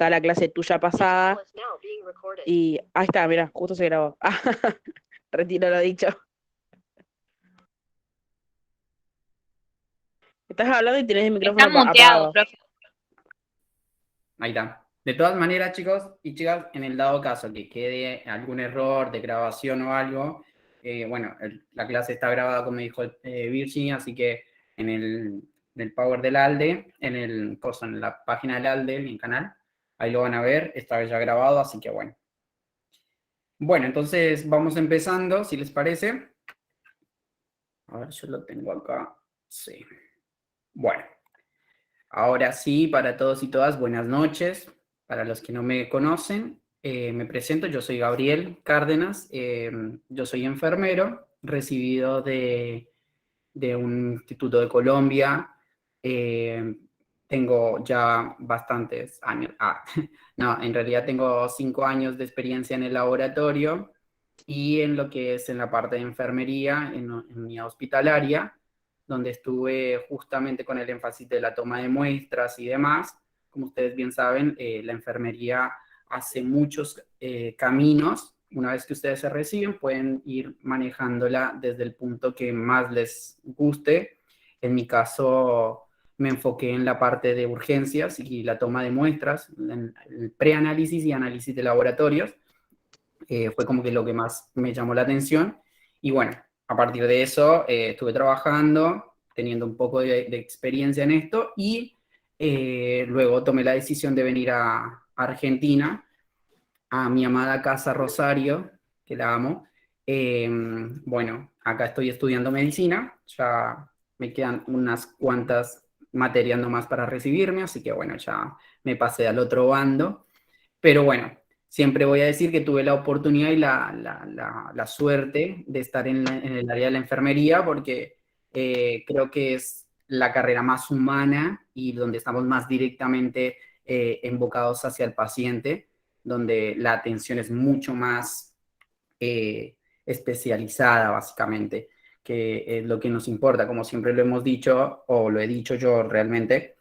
está la clase tuya pasada y ahí está, mira, justo se grabó. Retiro lo dicho. Estás hablando y tienes el Está micrófono muteado, apagado. profe. Ahí está. De todas maneras, chicos y chicas, en el dado caso que quede algún error de grabación o algo, bueno, la clase está grabada, como dijo Virginia, así que en el Power del ALDE, en la página del ALDE, en el canal, ahí lo van a ver, está ya grabado, así que bueno. Bueno, entonces vamos empezando, si les parece. A ver, yo lo tengo acá. Sí. Bueno, ahora sí, para todos y todas, buenas noches. Para los que no me conocen, me presento, yo soy Gabriel Cárdenas, yo soy enfermero, recibido de un instituto de Colombia. eh, Tengo ya bastantes años, no, en realidad tengo 5 años de experiencia en el laboratorio y en lo que es en la parte de enfermería, en mi hospitalaria, donde estuve justamente con el énfasis de la toma de muestras y demás. Como ustedes bien saben, la enfermería hace muchos caminos. Una vez que ustedes se reciben, pueden ir manejándola desde el punto que más les guste. En mi caso, me enfoqué en la parte de urgencias y la toma de muestras, en el preanálisis y análisis de laboratorios. Fue como que lo que más me llamó la atención. Y bueno, a partir de eso estuve trabajando, teniendo un poco de experiencia en esto y luego tomé la decisión de venir a Argentina, a mi amada casa Rosario, que la amo. Bueno, acá estoy estudiando medicina, ya me quedan unas cuantas materias nomás para recibirme, así que bueno, ya me pasé al otro bando. Pero bueno, siempre voy a decir que tuve la oportunidad y la suerte de estar en el área de la enfermería porque creo que es la carrera más humana y donde estamos más directamente enfocados hacia el paciente, donde la atención es mucho más especializada, básicamente, que es lo que nos importa, como siempre lo hemos dicho, o lo he dicho yo realmente.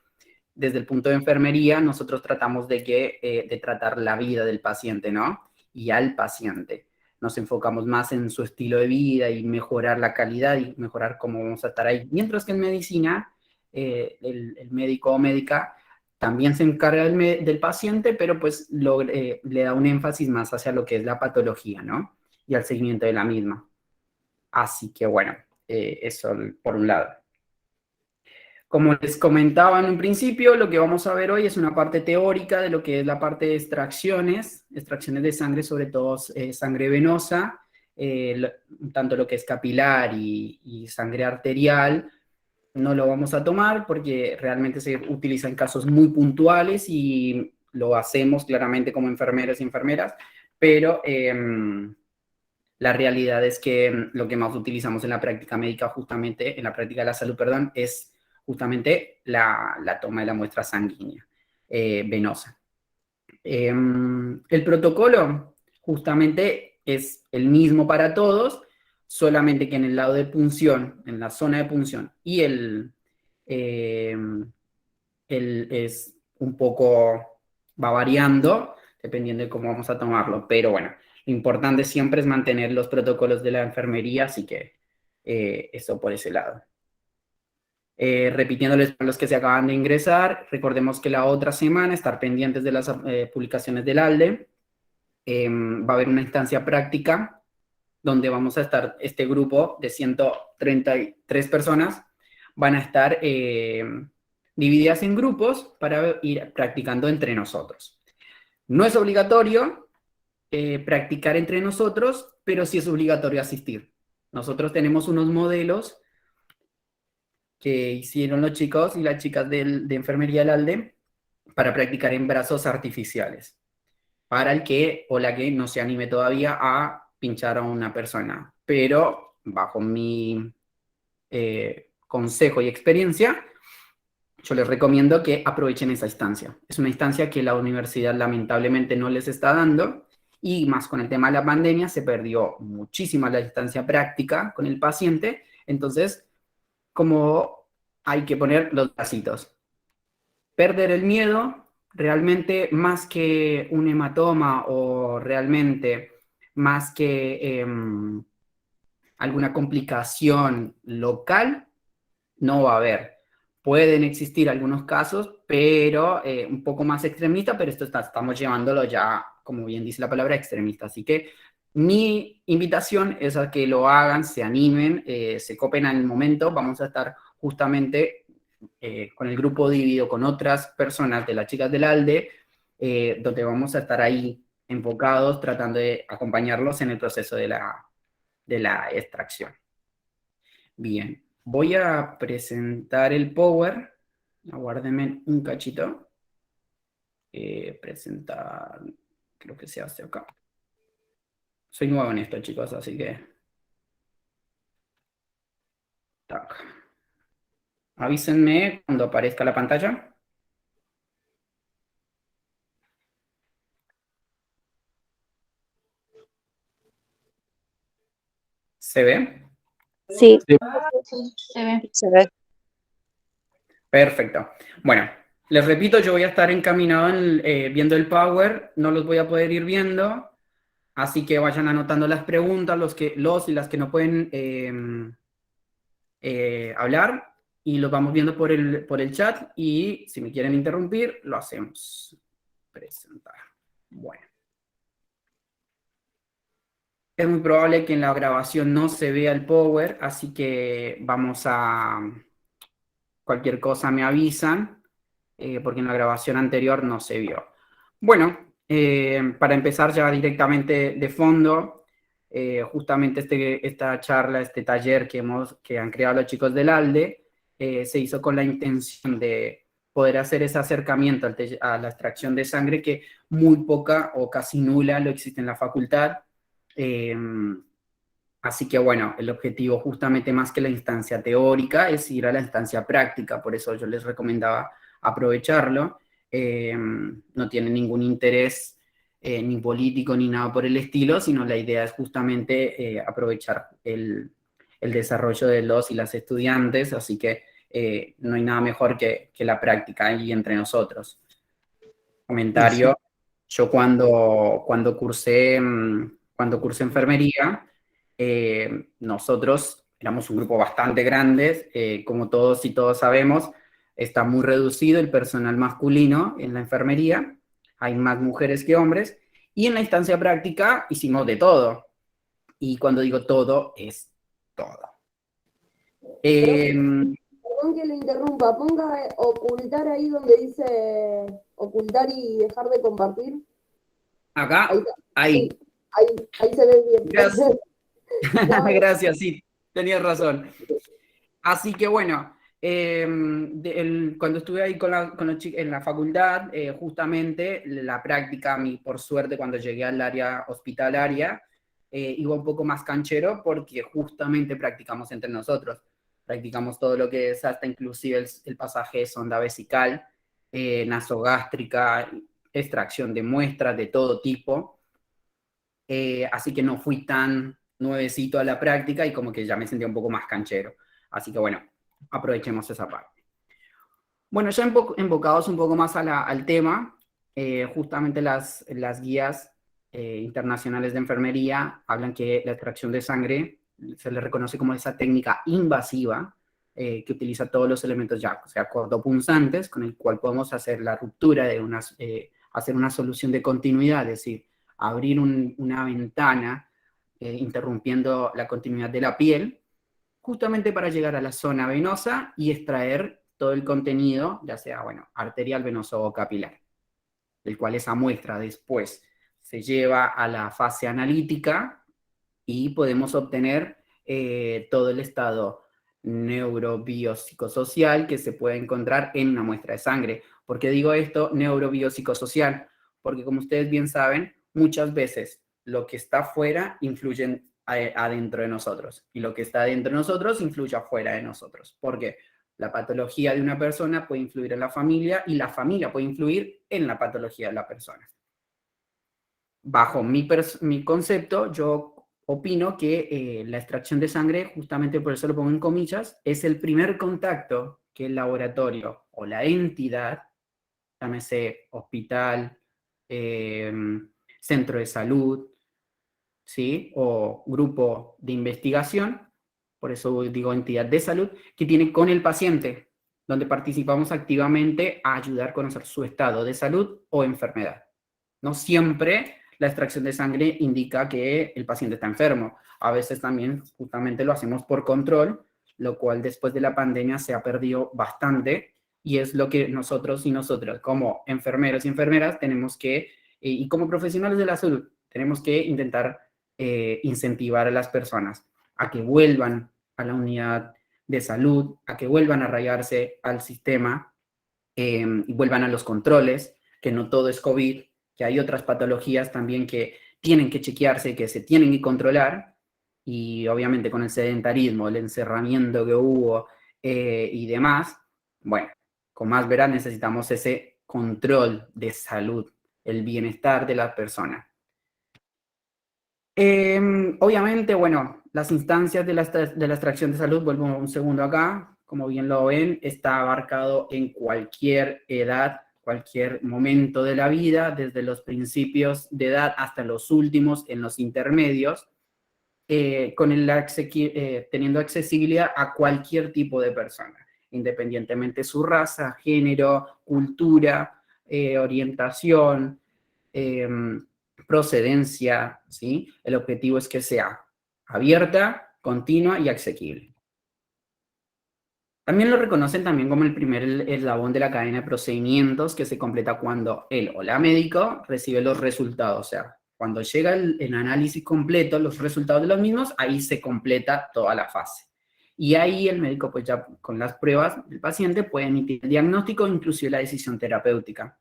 Desde el punto de enfermería, nosotros tratamos de tratar la vida del paciente, ¿no? Y al paciente. Nos enfocamos más en su estilo de vida y mejorar la calidad y mejorar cómo vamos a estar ahí. Mientras que en medicina, el médico o médica también se encarga del paciente, pero pues le da un énfasis más hacia lo que es la patología, ¿no? Y al seguimiento de la misma. Así que bueno, eso por un lado. Como les comentaba en un principio, lo que vamos a ver hoy es una parte teórica de lo que es la parte de extracciones de sangre, sobre todo sangre venosa, tanto lo que es capilar y sangre arterial. No lo vamos a tomar porque realmente se utiliza en casos muy puntuales y lo hacemos claramente como enfermeros y enfermeras, pero la realidad es que lo que más utilizamos en la práctica médica, justamente en la práctica de la salud, perdón, es justamente la toma de la muestra sanguínea venosa. El protocolo justamente es el mismo para todos, solamente que en el lado de punción, en la zona de punción, y eh, el es un poco, va variando dependiendo de cómo vamos a tomarlo, pero bueno, lo importante siempre es mantener los protocolos de la enfermería, así que eso por ese lado. Repitiéndoles para los que se acaban de ingresar, recordemos que la otra semana estar pendientes de las publicaciones del ALDE. Va a haber una instancia práctica donde vamos a estar, este grupo de 133 personas van a estar divididas en grupos para ir practicando entre nosotros. No es obligatorio practicar entre nosotros, pero sí es obligatorio asistir. Nosotros tenemos unos modelos que hicieron los chicos y las chicas de enfermería del ALDE para practicar en brazos artificiales, para el que o la que no se anime todavía a pinchar a una persona. Pero bajo mi consejo y experiencia, yo les recomiendo que aprovechen esa instancia. Es una instancia que la universidad lamentablemente no les está dando y más con el tema de la pandemia se perdió muchísima la instancia práctica con el paciente. Entonces, como hay que poner los pasitos. Perder el miedo, realmente más que un hematoma o realmente más que alguna complicación local, no va a haber. Pueden existir algunos casos, pero un poco más extremista, pero estamos llevándolo ya, como bien dice la palabra, extremista. Así que mi invitación es a que lo hagan, se animen, se copen al momento. Vamos a estar justamente con el grupo dividido con otras personas de las chicas del ALDE, donde vamos a estar ahí enfocados tratando de acompañarlos en el proceso de la extracción. Bien, voy a presentar el Power. Aguárdenme un cachito. Presentar, creo que se hace acá. Soy nuevo en esto, chicos, así que... Tac. Avísenme cuando aparezca la pantalla. ¿Se ve? Sí, Sí, se ve. se ve. Perfecto. Bueno, les repito, yo voy a estar encaminado viendo el Power, no los voy a poder ir viendo, así que vayan anotando las preguntas, los y las que no pueden hablar, y los vamos viendo por el chat, y si me quieren interrumpir, lo hacemos. Presentar. Bueno. Es muy probable que en la grabación no se vea el Power, así que vamos a... Cualquier cosa me avisan, porque en la grabación anterior no se vio. Bueno, para empezar ya directamente de fondo, justamente esta charla, este taller que han creado los chicos del ALDE, se hizo con la intención de poder hacer ese acercamiento a la extracción de sangre que muy poca o casi nula lo existe en la facultad. Así que bueno, el objetivo justamente más que la instancia teórica es ir a la instancia práctica, por eso yo les recomendaba aprovecharlo. No tiene ningún interés ni político ni nada por el estilo, sino la idea es justamente aprovechar el desarrollo de los y las estudiantes, así que no hay nada mejor que la práctica ahí entre nosotros. Comentario, yo cuando cursé enfermería, nosotros éramos un grupo bastante grande, como todos y todos sabemos, está muy reducido el personal masculino en la enfermería, hay más mujeres que hombres, y en la instancia práctica hicimos de todo, y cuando digo todo, es todo. Perdón que le interrumpa, ponga ocultar ahí donde dice ocultar y dejar de compartir. Acá, ahí. Sí, ahí se ve bien. Gracias. No, Gracias, sí, tenías razón. Así que bueno, cuando estuve ahí con los chicos en la facultad, justamente la práctica, a mí, por suerte, cuando llegué al área hospitalaria, iba un poco más canchero porque justamente practicamos entre nosotros. Practicamos todo lo que es hasta inclusive el pasaje de sonda vesical, nasogástrica, extracción de muestras de todo tipo. Así que no fui tan nuevecito a la práctica y como que ya me sentía un poco más canchero. Así que bueno, aprovechemos esa parte. Bueno, ya enfocados un poco más al tema, justamente las guías internacionales de enfermería hablan que la extracción de sangre se le reconoce como esa técnica invasiva que utiliza todos los elementos ya, o sea, cordopunzantes, con el cual podemos hacer la ruptura de hacer una solución de continuidad, es decir, abrir una ventana interrumpiendo la continuidad de la piel, justamente para llegar a la zona venosa y extraer todo el contenido, ya sea, bueno, arterial, venoso o capilar, del cual esa muestra después se lleva a la fase analítica y podemos obtener todo el estado neurobiopsicosocial que se puede encontrar en una muestra de sangre. ¿Por qué digo esto, neurobiopsicosocial? Porque como ustedes bien saben, muchas veces lo que está afuera influye adentro de nosotros y lo que está dentro de nosotros influye afuera de nosotros. ¿Por qué? La patología de una persona puede influir en la familia y la familia puede influir en la patología de la persona. Bajo mi concepto, yo opino que la extracción de sangre, justamente por eso lo pongo en comillas, es el primer contacto que el laboratorio o la entidad llámese hospital, centro de salud, ¿sí? O grupo de investigación, por eso digo entidad de salud, que tiene con el paciente, donde participamos activamente a ayudar a conocer su estado de salud o enfermedad. No siempre la extracción de sangre indica que el paciente está enfermo. A veces también justamente lo hacemos por control, lo cual después de la pandemia se ha perdido bastante, y es lo que nosotros y nosotras como enfermeros y enfermeras tenemos que, y como profesionales de la salud, tenemos que intentar incentivar a las personas a que vuelvan a la unidad de salud, a que vuelvan a arraigarse al sistema y vuelvan a los controles, que no todo es COVID, que hay otras patologías también que tienen que chequearse, que se tienen que controlar, y obviamente con el sedentarismo, el encerramiento que hubo y demás, bueno, con más verán necesitamos ese control de salud, el bienestar de la persona. Obviamente, bueno, las instancias de la extracción de salud, vuelvo un segundo acá, como bien lo ven, está abarcado en cualquier edad, cualquier momento de la vida, desde los principios de edad hasta los últimos, en los intermedios, teniendo accesibilidad a cualquier tipo de persona, independientemente de su raza, género, cultura, orientación, procedencia, ¿sí? El objetivo es que sea abierta, continua y asequible. También lo reconocen también como el primer eslabón de la cadena de procedimientos que se completa cuando él o la médico recibe los resultados. O sea, cuando llega el análisis completo, los resultados de los mismos, ahí se completa toda la fase. Y ahí el médico, pues ya con las pruebas del paciente, puede emitir el diagnóstico, inclusive la decisión terapéutica.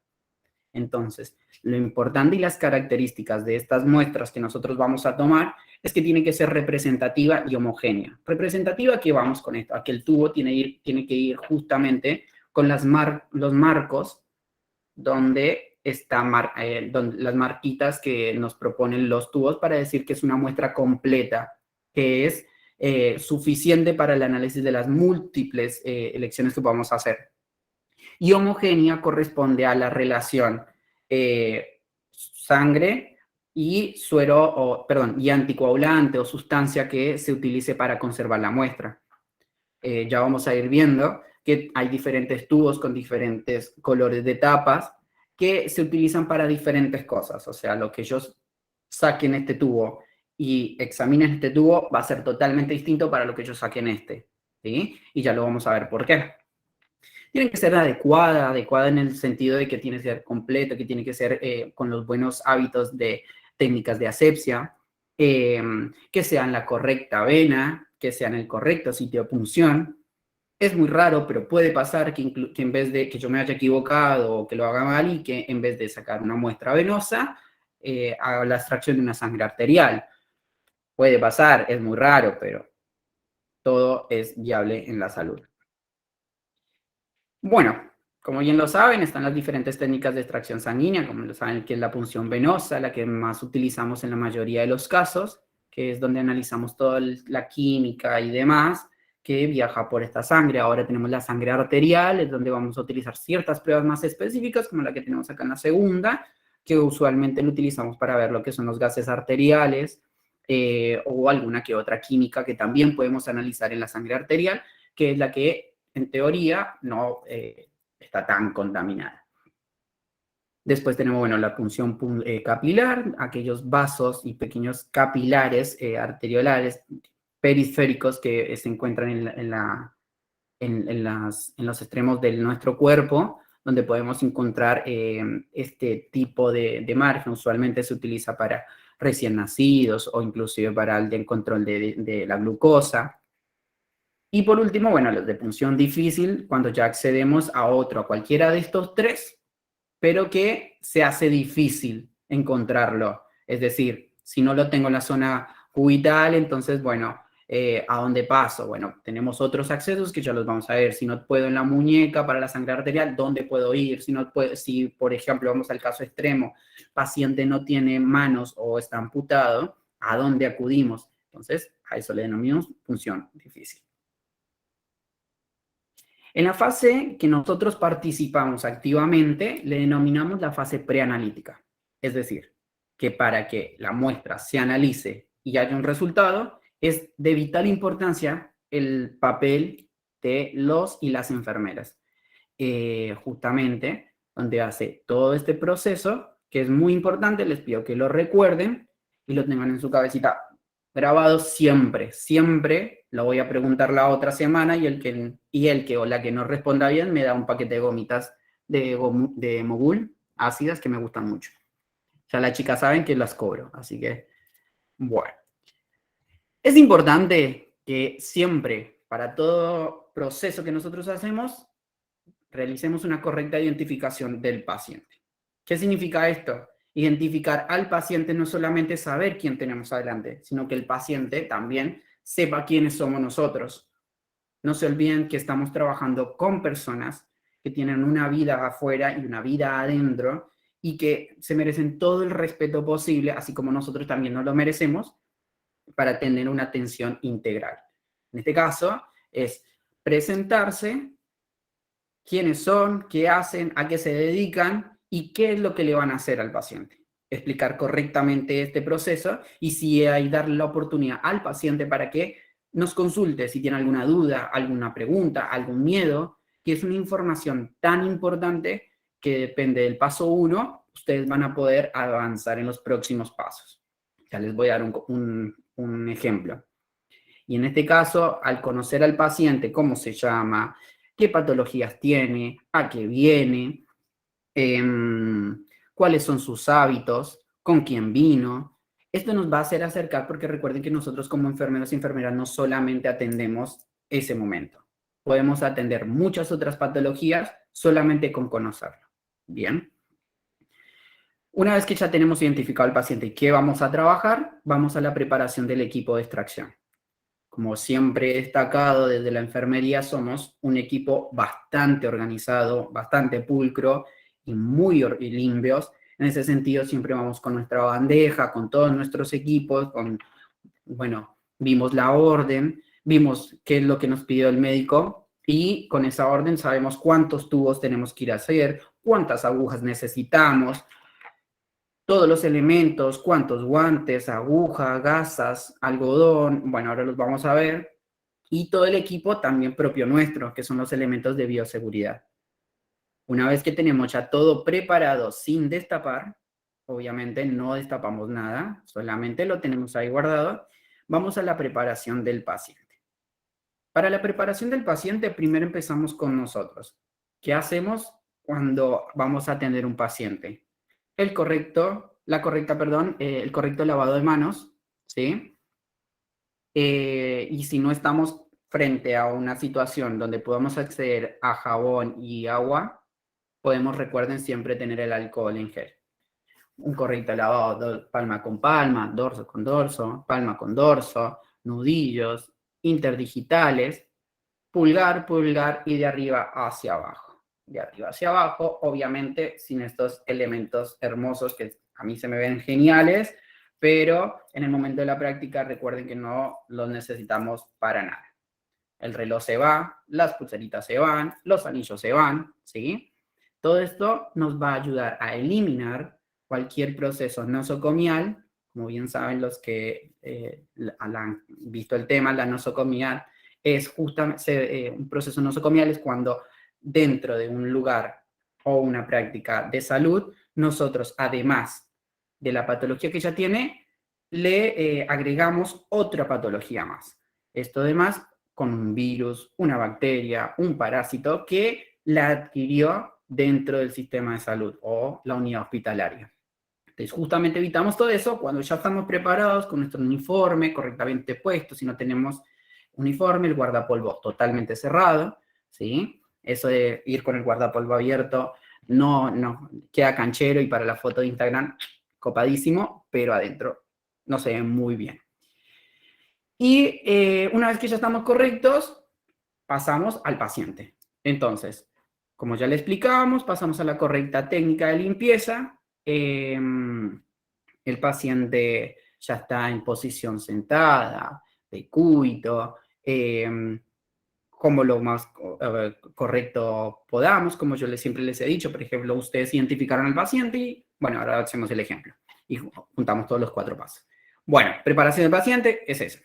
Entonces, lo importante y las características de estas muestras que nosotros vamos a tomar es que tiene que ser representativa y homogénea. Representativa, que vamos con esto, a que el tubo tiene que ir justamente con los marcos donde están las marquitas que nos proponen los tubos para decir que es una muestra completa, que es suficiente para el análisis de las múltiples elecciones que vamos a hacer. Y homogénea corresponde a la relación sangre y suero, y anticoagulante o sustancia que se utilice para conservar la muestra. Ya vamos a ir viendo que hay diferentes tubos con diferentes colores de tapas que se utilizan para diferentes cosas. O sea, lo que yo saque en este tubo y examine en este tubo va a ser totalmente distinto para lo que yo saque en este, ¿sí? Y ya lo vamos a ver por qué. Tiene que ser adecuada en el sentido de que tiene que ser completa, que tiene que ser con los buenos hábitos de técnicas de asepsia, que sea en la correcta vena, que sea en el correcto sitio de punción. Es muy raro, pero puede pasar que en vez de que yo me haya equivocado o que lo haga mal y que en vez de sacar una muestra venosa, haga la extracción de una sangre arterial. Puede pasar, es muy raro, pero todo es viable en la salud. Bueno, como bien lo saben, están las diferentes técnicas de extracción sanguínea, como lo saben, que es la punción venosa, la que más utilizamos en la mayoría de los casos, que es donde analizamos toda la química y demás que viaja por esta sangre. Ahora tenemos la sangre arterial, es donde vamos a utilizar ciertas pruebas más específicas, como la que tenemos acá en la segunda, que usualmente lo utilizamos para ver lo que son los gases arteriales o alguna que otra química que también podemos analizar en la sangre arterial, que es la que en teoría no está tan contaminada. Después tenemos, bueno, la punción capilar, aquellos vasos y pequeños capilares arteriolares periféricos que se encuentran en los extremos de nuestro cuerpo, donde podemos encontrar este tipo de margen. Usualmente se utiliza para recién nacidos o inclusive para el control de la glucosa. Y por último, bueno, los de punción difícil, cuando ya accedemos a cualquiera de estos tres, pero que se hace difícil encontrarlo. Es decir, si no lo tengo en la zona cubital, entonces, bueno, ¿a dónde paso? Bueno, tenemos otros accesos que ya los vamos a ver. Si no puedo en la muñeca para la sangre arterial, ¿dónde puedo ir? Si, por ejemplo, vamos al caso extremo, paciente no tiene manos o está amputado, ¿a dónde acudimos? Entonces, a eso le denominamos punción difícil. En la fase que nosotros participamos activamente, le denominamos la fase preanalítica. Es decir, que para que la muestra se analice y haya un resultado, es de vital importancia el papel de los y las enfermeras. Justamente, donde hace todo este proceso, que es muy importante, les pido que lo recuerden y lo tengan en su cabecita grabado siempre, siempre. Lo voy a preguntar la otra semana y el que o la que no responda bien me da un paquete de gomitas de Mogul ácidas que me gustan mucho. Ya las chicas saben que las cobro, así que, bueno. Es importante que siempre, para todo proceso que nosotros hacemos, realicemos una correcta identificación del paciente. ¿Qué significa esto? Identificar al paciente no solamente saber quién tenemos adelante, sino que el paciente también sepa quiénes somos nosotros. No se olviden que estamos trabajando con personas que tienen una vida afuera y una vida adentro y que se merecen todo el respeto posible, así como nosotros también nos lo merecemos, para tener una atención integral. En este caso, es presentarse, quiénes son, qué hacen, a qué se dedican y qué es lo que le van a hacer al paciente. Explicar correctamente este proceso y si hay darle la oportunidad al paciente para que nos consulte si tiene alguna duda, alguna pregunta, algún miedo, que es una información tan importante que depende del paso 1, ustedes van a poder avanzar en los próximos pasos. Ya les voy a dar un ejemplo. Y en este caso, al conocer al paciente, cómo se llama, qué patologías tiene, a qué viene, cuáles son sus hábitos, con quién vino. Esto nos va a hacer acercar, porque recuerden que nosotros como enfermeros y enfermeras no solamente atendemos ese momento. Podemos atender muchas otras patologías solamente con conocerlo. Bien. Una vez que ya tenemos identificado al paciente y qué vamos a trabajar, vamos a la preparación del equipo de extracción. Como siempre he destacado desde la enfermería, somos un equipo bastante organizado, bastante pulcro y muy limpios. En ese sentido, siempre vamos con nuestra bandeja, con todos nuestros equipos, bueno, vimos la orden, vimos qué es lo que nos pidió el médico y con esa orden sabemos cuántos tubos tenemos que ir a hacer, cuántas agujas necesitamos, todos los elementos, cuántos guantes, aguja, gasas, algodón, bueno, ahora los vamos a ver, y todo el equipo también propio nuestro, que son los elementos de bioseguridad. Una vez que tenemos ya todo preparado sin destapar, obviamente no destapamos nada, solamente lo tenemos ahí guardado, vamos a la preparación del paciente. Para la preparación del paciente, primero empezamos con nosotros. ¿Qué hacemos cuando vamos a atender un paciente? El correcto lavado de manos, ¿sí? Y si no estamos frente a una situación donde podamos acceder a jabón y agua, recuerden siempre tener el alcohol en gel. Un correcto lavado, palma con palma, dorso con dorso, palma con dorso, nudillos, interdigitales, pulgar, pulgar y de arriba hacia abajo. De arriba hacia abajo, obviamente sin estos elementos hermosos que a mí se me ven geniales, pero en el momento de la práctica recuerden que no los necesitamos para nada. El reloj se va, las pulseritas se van, los anillos se van, ¿sí? Todo esto nos va a ayudar a eliminar cualquier proceso nosocomial. Como bien saben los que han visto el tema, la nosocomial es justamente un proceso nosocomial es cuando dentro de un lugar o una práctica de salud, nosotros además de la patología que ya tiene, le agregamos otra patología más. Esto además con un virus, una bacteria, un parásito que la adquirió dentro del sistema de salud o la unidad hospitalaria. Entonces, justamente evitamos todo eso cuando ya estamos preparados con nuestro uniforme correctamente puesto. Si no tenemos uniforme, el guardapolvo totalmente cerrado, ¿sí? Eso de ir con el guardapolvo abierto no queda canchero y para la foto de Instagram copadísimo, pero adentro no se ve muy bien. Y una vez que ya estamos correctos, pasamos al paciente. Entonces, como ya le explicábamos, pasamos a la correcta técnica de limpieza. El paciente ya está en posición sentada, de cúbito, como lo más correcto podamos, como yo siempre les he dicho. Por ejemplo, ustedes identificaron al paciente y, bueno, ahora hacemos el ejemplo y juntamos todos los 4 pasos. Bueno, preparación del paciente es eso.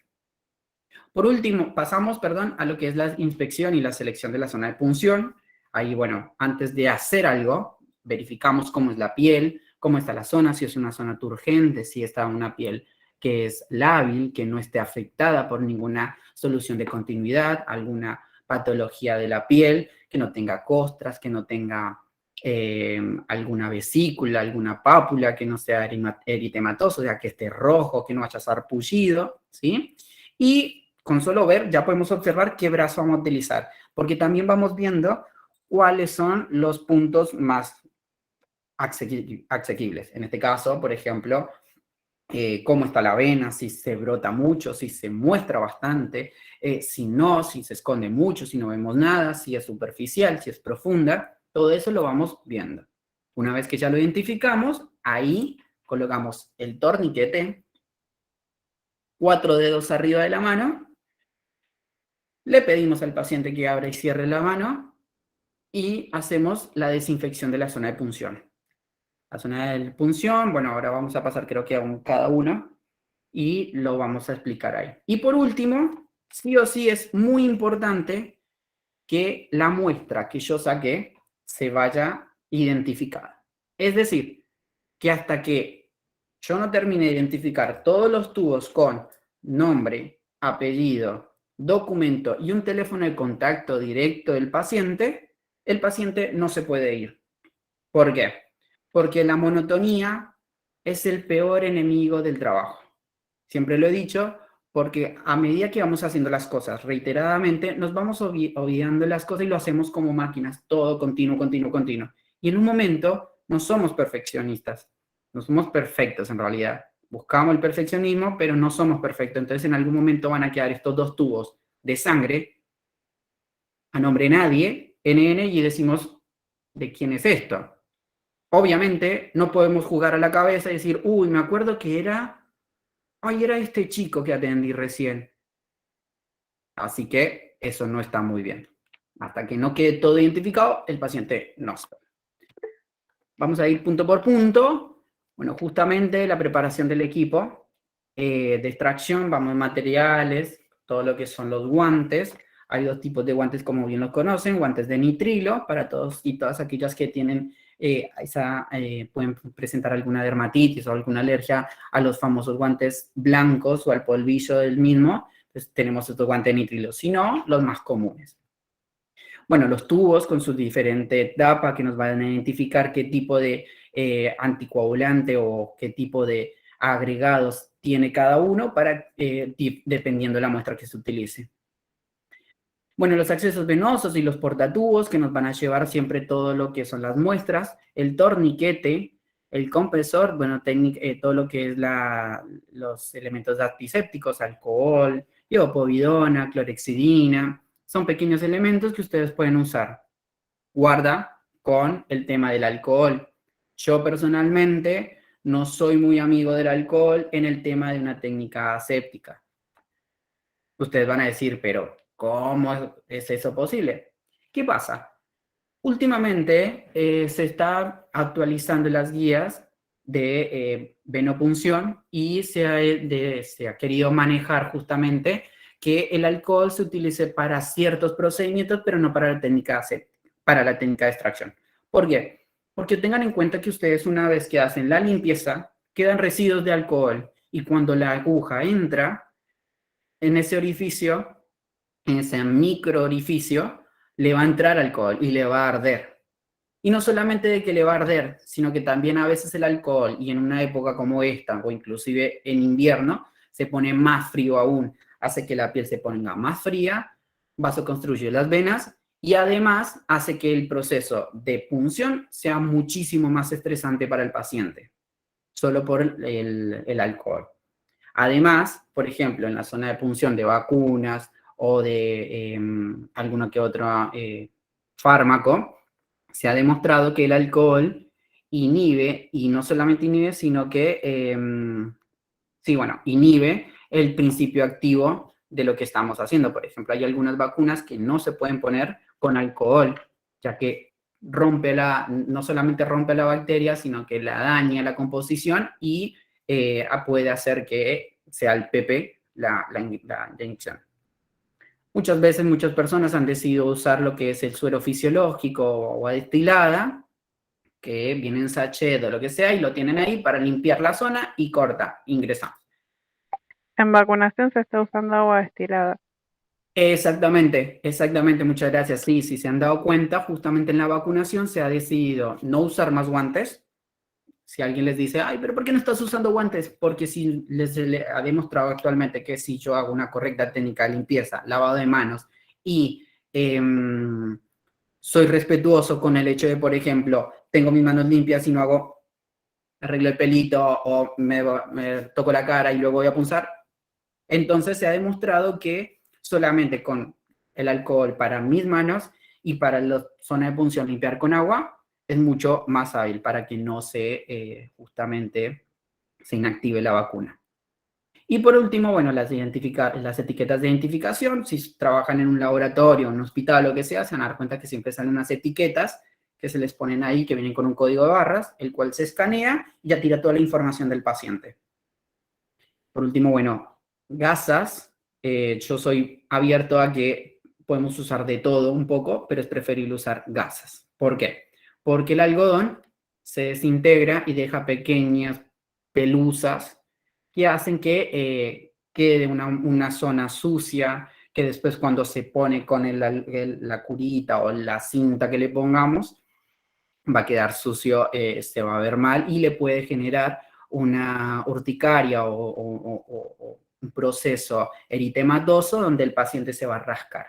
Por último, pasamos, a lo que es la inspección y la selección de la zona de punción. Ahí, bueno, antes de hacer algo, verificamos cómo es la piel, cómo está la zona, si es una zona turgente, si está una piel que es lábil, que no esté afectada por ninguna solución de continuidad, alguna patología de la piel, que no tenga costras, que no tenga alguna vesícula, alguna pápula, que no sea eritematoso, o sea, que esté rojo, que no vaya a sarpullido, ¿sí? Y con solo ver ya podemos observar qué brazo vamos a utilizar, porque también vamos viendo cuáles son los puntos más asequibles. En este caso, por ejemplo, cómo está la vena, si se brota mucho, si se muestra bastante, si no, si se esconde mucho, si no vemos nada, si es superficial, si es profunda, todo eso lo vamos viendo. Una vez que ya lo identificamos, ahí colocamos el torniquete, 4 dedos arriba de la mano, le pedimos al paciente que abra y cierre la mano y hacemos la desinfección de la zona de punción. La zona de punción, bueno, ahora vamos a pasar creo que a cada uno y lo vamos a explicar ahí. Y por último, sí o sí es muy importante que la muestra que yo saqué se vaya identificada. Es decir, que hasta que yo no termine de identificar todos los tubos con nombre, apellido, documento y un teléfono de contacto directo del paciente, el paciente no se puede ir. ¿Por qué? Porque la monotonía es el peor enemigo del trabajo. Siempre lo he dicho, porque a medida que vamos haciendo las cosas reiteradamente, nos vamos olvidando las cosas y lo hacemos como máquinas, todo continuo, continuo, continuo. Y en un momento no somos perfeccionistas, no somos perfectos en realidad. Buscamos el perfeccionismo, pero no somos perfectos. Entonces en algún momento van a quedar estos 2 tubos de sangre a nombre de nadie, NN, y decimos, ¿de quién es esto? Obviamente no podemos jugar a la cabeza y decir, uy, me acuerdo que era este chico que atendí recién. Así que eso no está muy bien. Hasta que no quede todo identificado, el paciente no se puede. Vamos a ir punto por punto. Bueno, justamente la preparación del equipo de extracción, vamos en materiales, todo lo que son los guantes. Hay 2 tipos de guantes, como bien los conocen, guantes de nitrilo para todos y todas aquellas que tienen pueden presentar alguna dermatitis o alguna alergia a los famosos guantes blancos o al polvillo del mismo. Pues tenemos estos guantes de nitrilo, si no, los más comunes. Bueno, los tubos con sus diferentes etapas que nos van a identificar qué tipo de anticoagulante o qué tipo de agregados tiene cada uno para, dependiendo de la muestra que se utilice. Bueno, los accesos venosos y los portatubos que nos van a llevar siempre todo lo que son las muestras, el torniquete, el compresor, bueno, todo lo que es los elementos antisépticos, alcohol, iopovidona, clorexidina, son pequeños elementos que ustedes pueden usar. Guarda con el tema del alcohol. Yo personalmente no soy muy amigo del alcohol en el tema de una técnica aséptica. Ustedes van a decir, pero ¿cómo es eso posible? ¿Qué pasa? Últimamente se está actualizando las guías de venopunción y se ha querido manejar justamente que el alcohol se utilice para ciertos procedimientos, pero no para la técnica de extracción. ¿Por qué? Porque tengan en cuenta que ustedes, una vez que hacen la limpieza, quedan residuos de alcohol y cuando la aguja entra en ese orificio, en ese micro orificio, le va a entrar alcohol y le va a arder. Y no solamente de que le va a arder, sino que también a veces el alcohol, y en una época como esta, o inclusive en invierno, se pone más frío aún, hace que la piel se ponga más fría, vasoconstruye las venas, y además hace que el proceso de punción sea muchísimo más estresante para el paciente, solo por el alcohol. Además, por ejemplo, en la zona de punción de vacunas, o de alguno que otro fármaco, se ha demostrado que el alcohol inhibe, y no solamente inhibe, sino que, inhibe el principio activo de lo que estamos haciendo. Por ejemplo, hay algunas vacunas que no se pueden poner con alcohol, ya que no solamente rompe la bacteria, sino que la daña la composición y puede hacer que sea el PP la inyección. Muchas veces muchas personas han decidido usar lo que es el suero fisiológico o agua destilada, que viene en sachet o lo que sea, y lo tienen ahí para limpiar la zona y corta, ingresamos. En vacunación se está usando agua destilada. Exactamente, muchas gracias. Sí, si se han dado cuenta, justamente en la vacunación se ha decidido no usar más guantes. Si alguien les dice, ay, pero ¿por qué no estás usando guantes? Porque si les ha demostrado actualmente que si yo hago una correcta técnica de limpieza, lavado de manos y soy respetuoso con el hecho de, por ejemplo, tengo mis manos limpias y no arreglo el pelito o me toco la cara y luego voy a punzar, entonces se ha demostrado que solamente con el alcohol para mis manos y para la zona de punción limpiar con agua es mucho más hábil para que no justamente se inactive la vacuna. Y por último, bueno, las etiquetas de identificación. Si trabajan en un laboratorio, en un hospital o lo que sea, se van a dar cuenta que siempre salen unas etiquetas que se les ponen ahí, que vienen con un código de barras, el cual se escanea y ya tira toda la información del paciente. Por último, bueno, gasas. Yo soy abierto a que podemos usar de todo un poco, pero es preferible usar gasas. ¿Por qué? Porque el algodón se desintegra y deja pequeñas pelusas que hacen que quede una zona sucia, que después cuando se pone con la curita o la cinta que le pongamos, va a quedar sucio, se va a ver mal y le puede generar una urticaria o un proceso eritematoso donde el paciente se va a rascar.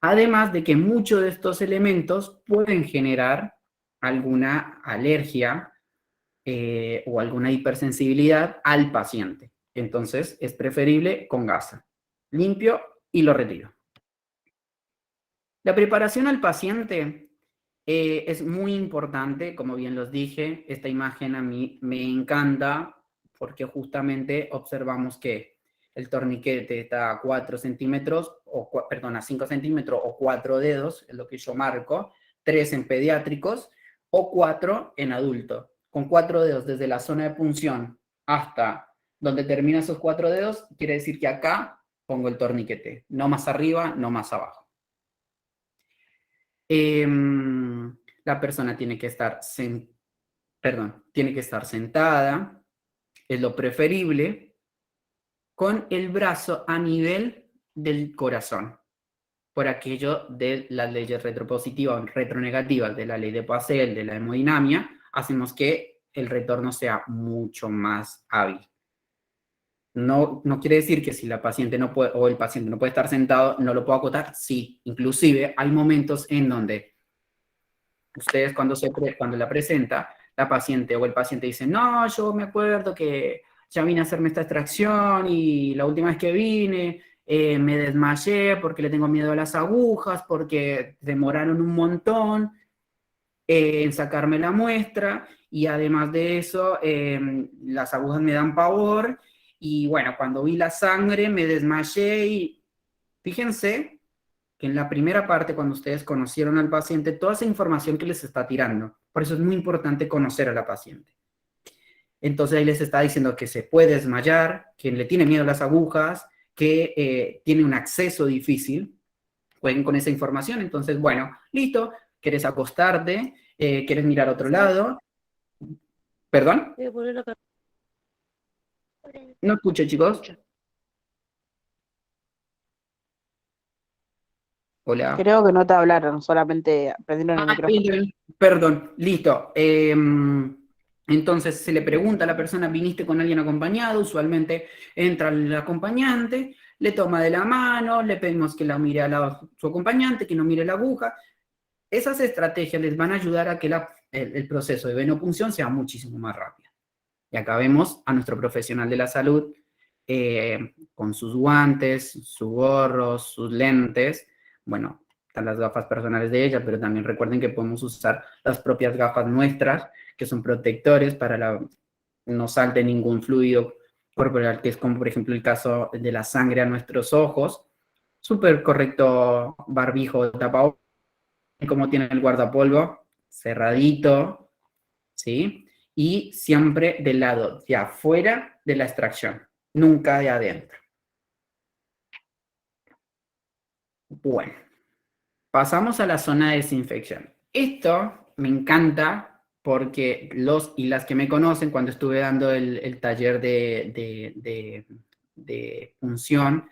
Además de que muchos de estos elementos pueden generar alguna alergia o alguna hipersensibilidad al paciente. Entonces, es preferible con gasa. Limpio y lo retiro. La preparación al paciente es muy importante, como bien los dije. Esta imagen a mí me encanta porque justamente observamos que el torniquete está a 4 centímetros, a 5 centímetros o 4 dedos, es lo que yo marco, 3 en pediátricos o 4 en adulto. Con 4 dedos desde la zona de punción hasta donde termina esos 4 dedos, quiere decir que acá pongo el torniquete, no más arriba, no más abajo. La persona tiene que estar sentada, es lo preferible, con el brazo a nivel del corazón, por aquello de las leyes retropositivas o retronegativas de la ley de Poiseuille, de la hemodinamia, hacemos que el retorno sea mucho más hábil. No quiere decir que si la paciente no puede, o el paciente no puede estar sentado, no lo puedo acotar. Sí, inclusive hay momentos en donde ustedes cuando la presenta, la paciente o el paciente dice, no, yo me acuerdo que ya vine a hacerme esta extracción y la última vez que vine me desmayé porque le tengo miedo a las agujas, porque demoraron un montón en sacarme la muestra y además de eso las agujas me dan pavor y bueno, cuando vi la sangre me desmayé y fíjense que en la primera parte, cuando ustedes conocieron al paciente, toda esa información que les está tirando. Por eso es muy importante conocer a la paciente. Entonces ahí les está diciendo que se puede desmayar, que le tiene miedo a las agujas, que tiene un acceso difícil. Jueguen con esa información. Entonces, bueno, listo, ¿quieres acostarte? ¿Quieres mirar a otro lado? ¿Perdón? No escuché, chicos. Hola. Creo que no te hablaron, solamente prendieron el micrófono. Bien, perdón, listo. Entonces se le pregunta a la persona, ¿viniste con alguien acompañado? Usualmente entra el acompañante, le toma de la mano, le pedimos que la mire a su acompañante, que no mire la aguja. Esas estrategias les van a ayudar a que el proceso de venopunción sea muchísimo más rápido. Y acá vemos a nuestro profesional de la salud con sus guantes, su gorro, sus lentes. Bueno, están las gafas personales de ella, pero también recuerden que podemos usar las propias gafas nuestras, que son protectores para no salte ningún fluido corporal, que es como por ejemplo el caso de la sangre a nuestros ojos, súper correcto barbijo, tapabocas, como tiene el guardapolvo, cerradito, ¿sí? Y siempre del lado de afuera de la extracción, nunca de adentro. Bueno, pasamos a la zona de desinfección. Esto me encanta porque los y las que me conocen, cuando estuve dando el taller de punción,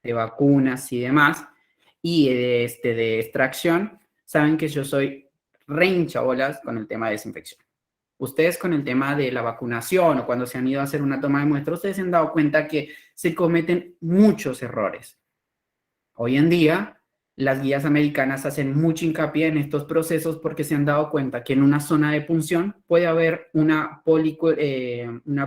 de vacunas y demás, y de extracción, saben que yo soy re hinchabolas con el tema de desinfección. Ustedes con el tema de la vacunación o cuando se han ido a hacer una toma de muestra, ustedes se han dado cuenta que se cometen muchos errores. Hoy en día, las guías americanas hacen mucho hincapié en estos procesos porque se han dado cuenta que en una zona de punción puede haber una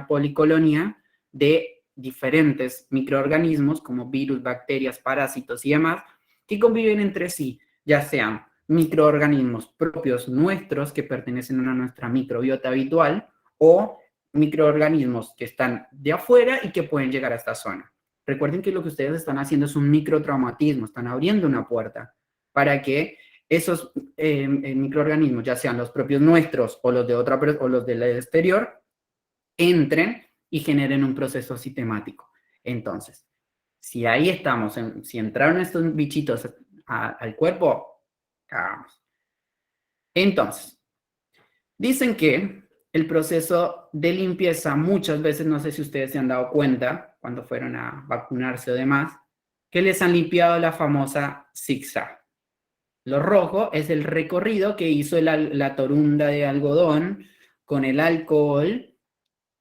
policolonia de diferentes microorganismos como virus, bacterias, parásitos y demás, que conviven entre sí, ya sean microorganismos propios nuestros que pertenecen a nuestra microbiota habitual o microorganismos que están de afuera y que pueden llegar a esta zona. Recuerden que lo que ustedes están haciendo es un microtraumatismo, están abriendo una puerta para que esos microorganismos, ya sean los propios nuestros o los de otra o los del exterior, entren y generen un proceso sistemático. Entonces, si ahí estamos, si entraron estos bichitos al cuerpo, cagamos. Entonces, dicen que el proceso de limpieza muchas veces, no sé si ustedes se han dado cuenta, cuando fueron a vacunarse o demás, que les han limpiado la famosa zigzag. Lo rojo es el recorrido que hizo la torunda de algodón con el alcohol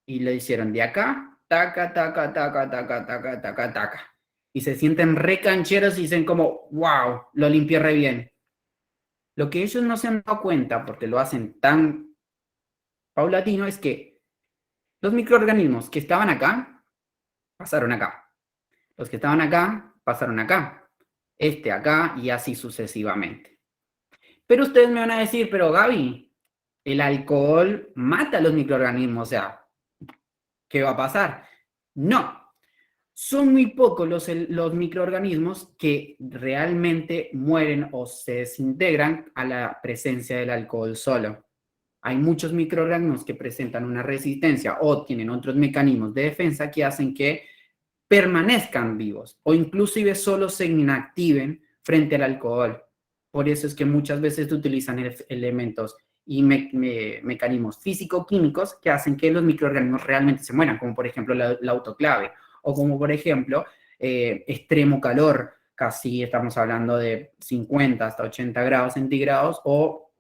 y lo hicieron de acá, taca, taca, taca, taca, taca, taca, taca. Y se sienten re cancheros y dicen como, wow, lo limpié re bien. Lo que ellos no se han dado cuenta, porque lo hacen tan paulatino, es que los microorganismos que estaban acá, pasaron acá. Los que estaban acá, pasaron acá. Este acá y así sucesivamente. Pero ustedes me van a decir, pero Gaby, el alcohol mata a los microorganismos, o sea, ¿qué va a pasar? No. Son muy pocos los microorganismos que realmente mueren o se desintegran a la presencia del alcohol solo. Hay muchos microorganismos que presentan una resistencia o tienen otros mecanismos de defensa que hacen que permanezcan vivos o inclusive solo se inactiven frente al alcohol. Por eso es que muchas veces se utilizan elementos y mecanismos físico-químicos que hacen que los microorganismos realmente se mueran, como por ejemplo la autoclave, o como por ejemplo extremo calor, casi estamos hablando de 50 hasta 80 grados centígrados, o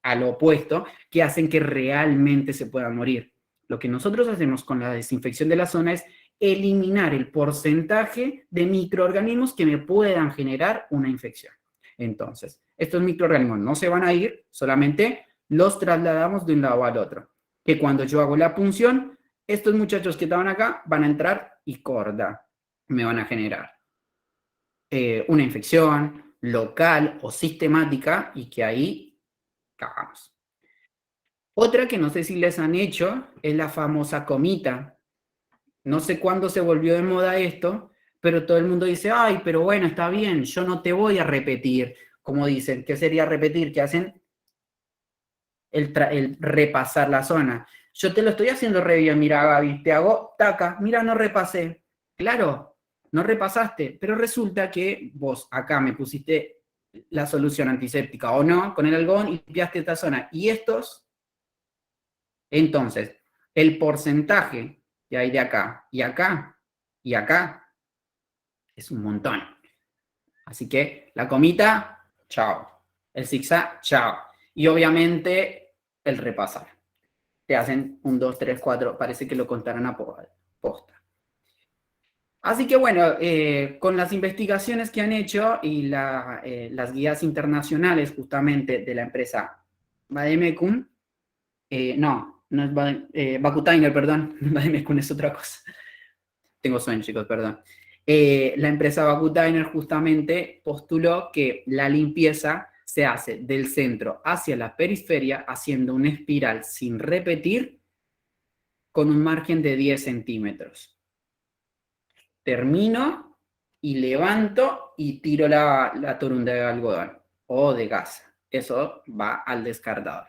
al opuesto, que hacen que realmente se puedan morir. Lo que nosotros hacemos con la desinfección de la zona es eliminar el porcentaje de microorganismos que me puedan generar una infección. Entonces, estos microorganismos no se van a ir, solamente los trasladamos de un lado al otro. Que cuando yo hago la punción, estos muchachos que estaban acá van a entrar y corda, me van a generar una infección local o sistemática y que ahí cagamos. Otra que no sé si les han hecho es la famosa comita. No sé cuándo se volvió de moda esto, pero todo el mundo dice, ay, pero bueno, está bien, yo no te voy a repetir. Como dicen, ¿qué sería repetir? ¿Qué hacen? El repasar la zona. Yo te lo estoy haciendo re bien, mira, Gaby, te hago taca, mira, no repasé. Claro, no repasaste, pero resulta que vos acá me pusiste la solución antiséptica o no, con el algodón y limpiaste esta zona. Y estos, entonces, el porcentaje que hay de acá y acá y acá es un montón. Así que la comita, chao. El zigzag, chao. Y obviamente el repasar. Te hacen 1, 2, 3, 4, parece que lo contaron a posta. Así que bueno, con las investigaciones que han hecho y las guías internacionales justamente de la empresa Vademecum, no es Vacutainer, perdón, Vademecum es otra cosa. Tengo sueño, chicos, perdón. La empresa Vacutainer justamente postuló que la limpieza se hace del centro hacia la periferia, haciendo una espiral sin repetir, con un margen de 10 centímetros. termino y levanto y tiro la torunda de algodón o de gasa. Eso va al descartador.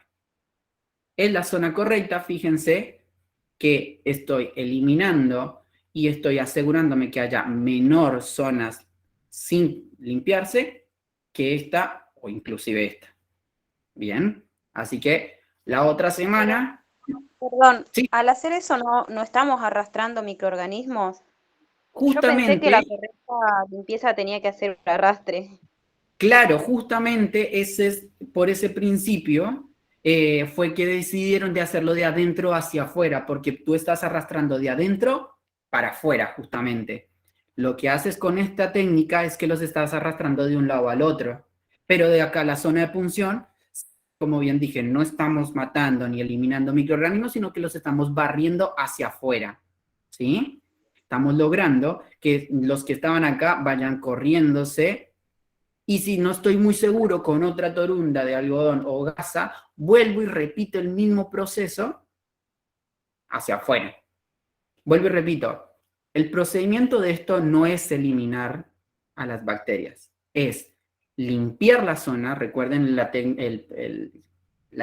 En la zona correcta, fíjense que estoy eliminando y estoy asegurándome que haya menor zonas sin limpiarse que esta o inclusive esta. Bien, así que la otra semana... Perdón, Sí. al hacer eso no estamos arrastrando microorganismos. Justamente, Yo pensé que la correcta limpieza tenía que hacer un arrastre. claro, justamente ese es, por ese principio fue que decidieron de hacerlo de adentro hacia afuera, porque tú estás arrastrando de adentro para afuera, justamente. Lo que haces con esta técnica es que los estás arrastrando de un lado al otro, pero de acá la zona de punción, como bien dije, no estamos matando ni eliminando microorganismos, sino que los estamos barriendo hacia afuera, ¿sí? Estamos logrando que los que estaban acá vayan corriéndose. Y si no estoy muy seguro con otra torunda de algodón o gasa, vuelvo y repito el mismo proceso hacia afuera. Vuelvo y repito, el procedimiento de esto no es eliminar a las bacterias, es limpiar la zona. Recuerden la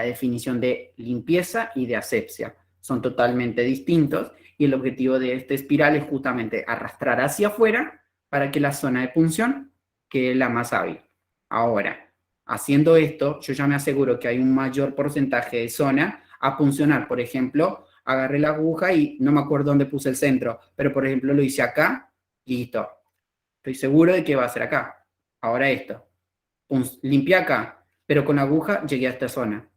definición de limpieza y de asepsia. Son totalmente distintos y el objetivo de esta espiral es justamente arrastrar hacia afuera para que la zona de punción quede la más hábil. Ahora, haciendo esto, yo ya me aseguro que hay un mayor porcentaje de zona a puncionar. Por ejemplo, agarré la aguja y no me acuerdo dónde puse el centro, pero por ejemplo lo hice acá, listo. Estoy seguro de que va a ser acá. Ahora esto. Limpié acá, pero con la aguja llegué a esta zona.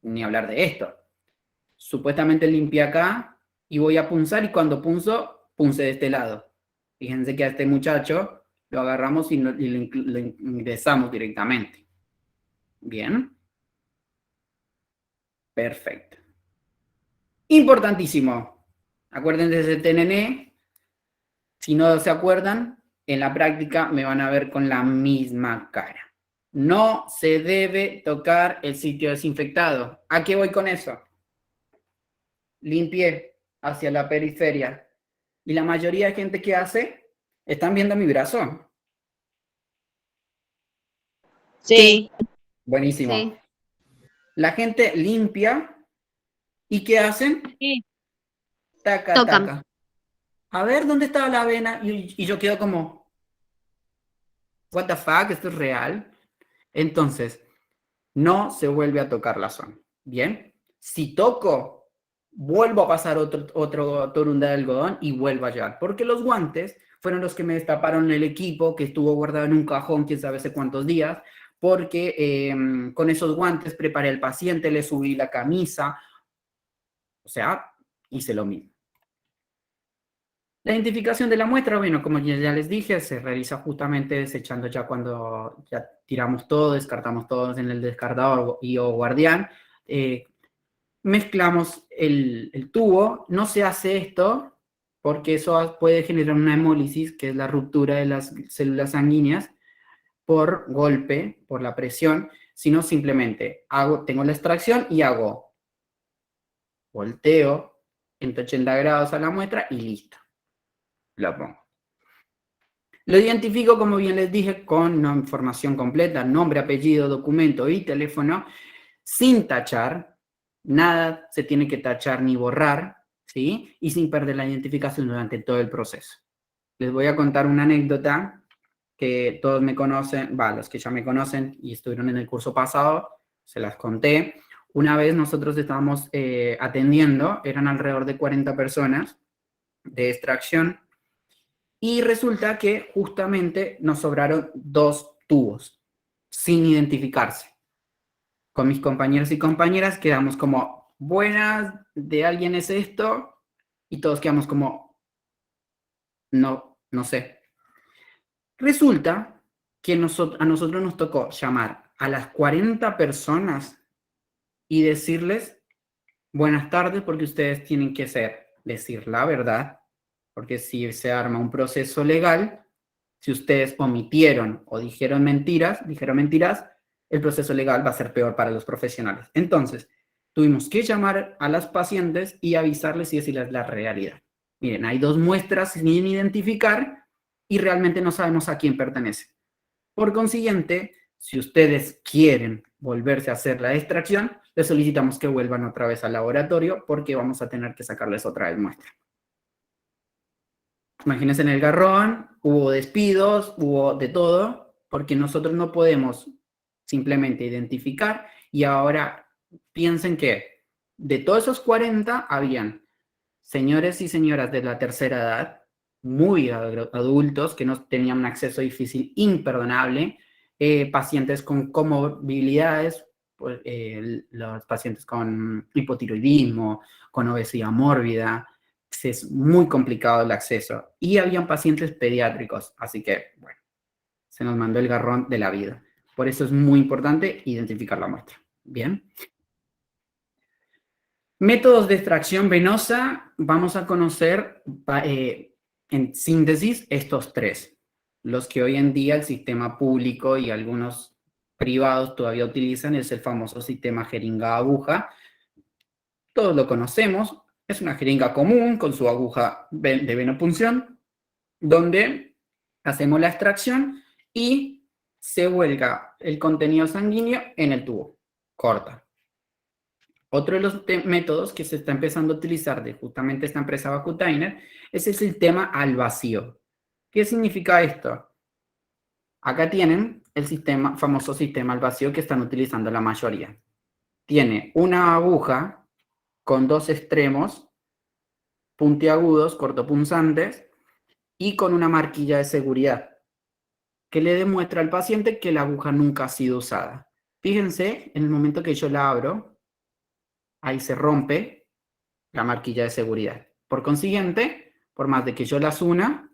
Ni hablar de esto. Supuestamente limpié acá y voy a punzar, y cuando punzo, punce de este lado. Fíjense que a este muchacho lo agarramos y lo ingresamos directamente. Bien. Perfecto. Importantísimo. Acuérdense de ese TNN. Si no se acuerdan, en la práctica me van a ver con la misma cara. No se debe tocar el sitio desinfectado. ¿A qué voy con eso? Limpié hacia la periferia. Y la mayoría de gente que hace, ¿están viendo mi brazo? Sí. Buenísimo. Sí. La gente limpia. ¿Y qué hacen? Sí. Taca, Tocan. taca. A ver, ¿dónde estaba la vena? Y yo quedo como, what the fuck, ¿esto es real? Entonces, no se vuelve a tocar la zona. Bien. Si toco, vuelvo a pasar otro torunda de algodón y vuelvo a llevar. Porque los guantes fueron los que me destaparon el equipo, que estuvo guardado en un cajón quién sabe hace cuántos días, porque con esos guantes preparé al paciente, le subí la camisa, o sea, hice lo mismo. La identificación de la muestra, bueno, como ya les dije, se realiza justamente desechando ya cuando ya tiramos todo, descartamos todos en el descartador o guardián. Mezclamos el tubo. No se hace esto porque eso puede generar una hemólisis, que es la ruptura de las células sanguíneas por golpe, por la presión, sino simplemente tengo la extracción y hago volteo 180 grados a la muestra y listo. Lo pongo. Lo identifico, como bien les dije, con una información completa, nombre, apellido, documento y teléfono, sin tachar. Nada se tiene que tachar ni borrar, ¿sí? Y sin perder la identificación durante todo el proceso. Les voy a contar una anécdota que todos me conocen, los que ya me conocen y estuvieron en el curso pasado, se las conté. Una vez nosotros estábamos atendiendo, eran alrededor de 40 personas de extracción, y resulta que justamente nos sobraron 2 tubos sin identificarse. Con mis compañeros y compañeras quedamos como, buenas, ¿de alguien es esto? Y todos quedamos como, no sé. Resulta que a nosotros nos tocó llamar a las 40 personas y decirles, buenas tardes, porque ustedes tienen que decir la verdad, porque si se arma un proceso legal, si ustedes omitieron o dijeron mentiras, el proceso legal va a ser peor para los profesionales. Entonces, tuvimos que llamar a las pacientes y avisarles y decirles la realidad. Miren, hay 2 muestras sin identificar y realmente no sabemos a quién pertenece. Por consiguiente, si ustedes quieren volverse a hacer la extracción, les solicitamos que vuelvan otra vez al laboratorio porque vamos a tener que sacarles otra vez muestra. Imagínense en el garrón, hubo despidos, hubo de todo, porque nosotros no podemos simplemente identificar y ahora piensen que de todos esos 40 habían señores y señoras de la tercera edad, muy adultos, que no tenían un acceso difícil imperdonable, pacientes con comorbilidades, pues, los pacientes con hipotiroidismo, con obesidad mórbida, es muy complicado el acceso. Y habían pacientes pediátricos, así que, bueno, se nos mandó el garrón de la vida. Por eso es muy importante identificar la muestra. Bien. Métodos de extracción venosa, vamos a conocer en síntesis estos 3. Los que hoy en día el sistema público y algunos privados todavía utilizan es el famoso sistema jeringa-aguja. Todos lo conocemos, es una jeringa común con su aguja de venopunción, donde hacemos la extracción y se vuelca el contenido sanguíneo en el tubo, corta. Otro de los métodos que se está empezando a utilizar de justamente esta empresa Vacutainer es el sistema al vacío. ¿Qué significa esto? Acá tienen el famoso sistema al vacío que están utilizando la mayoría. Tiene una aguja con 2 extremos puntiagudos, cortopunzantes, y con una marquilla de seguridad que le demuestra al paciente que la aguja nunca ha sido usada. Fíjense, en el momento que yo la abro, ahí se rompe la marquilla de seguridad. Por consiguiente, por más de que yo las una,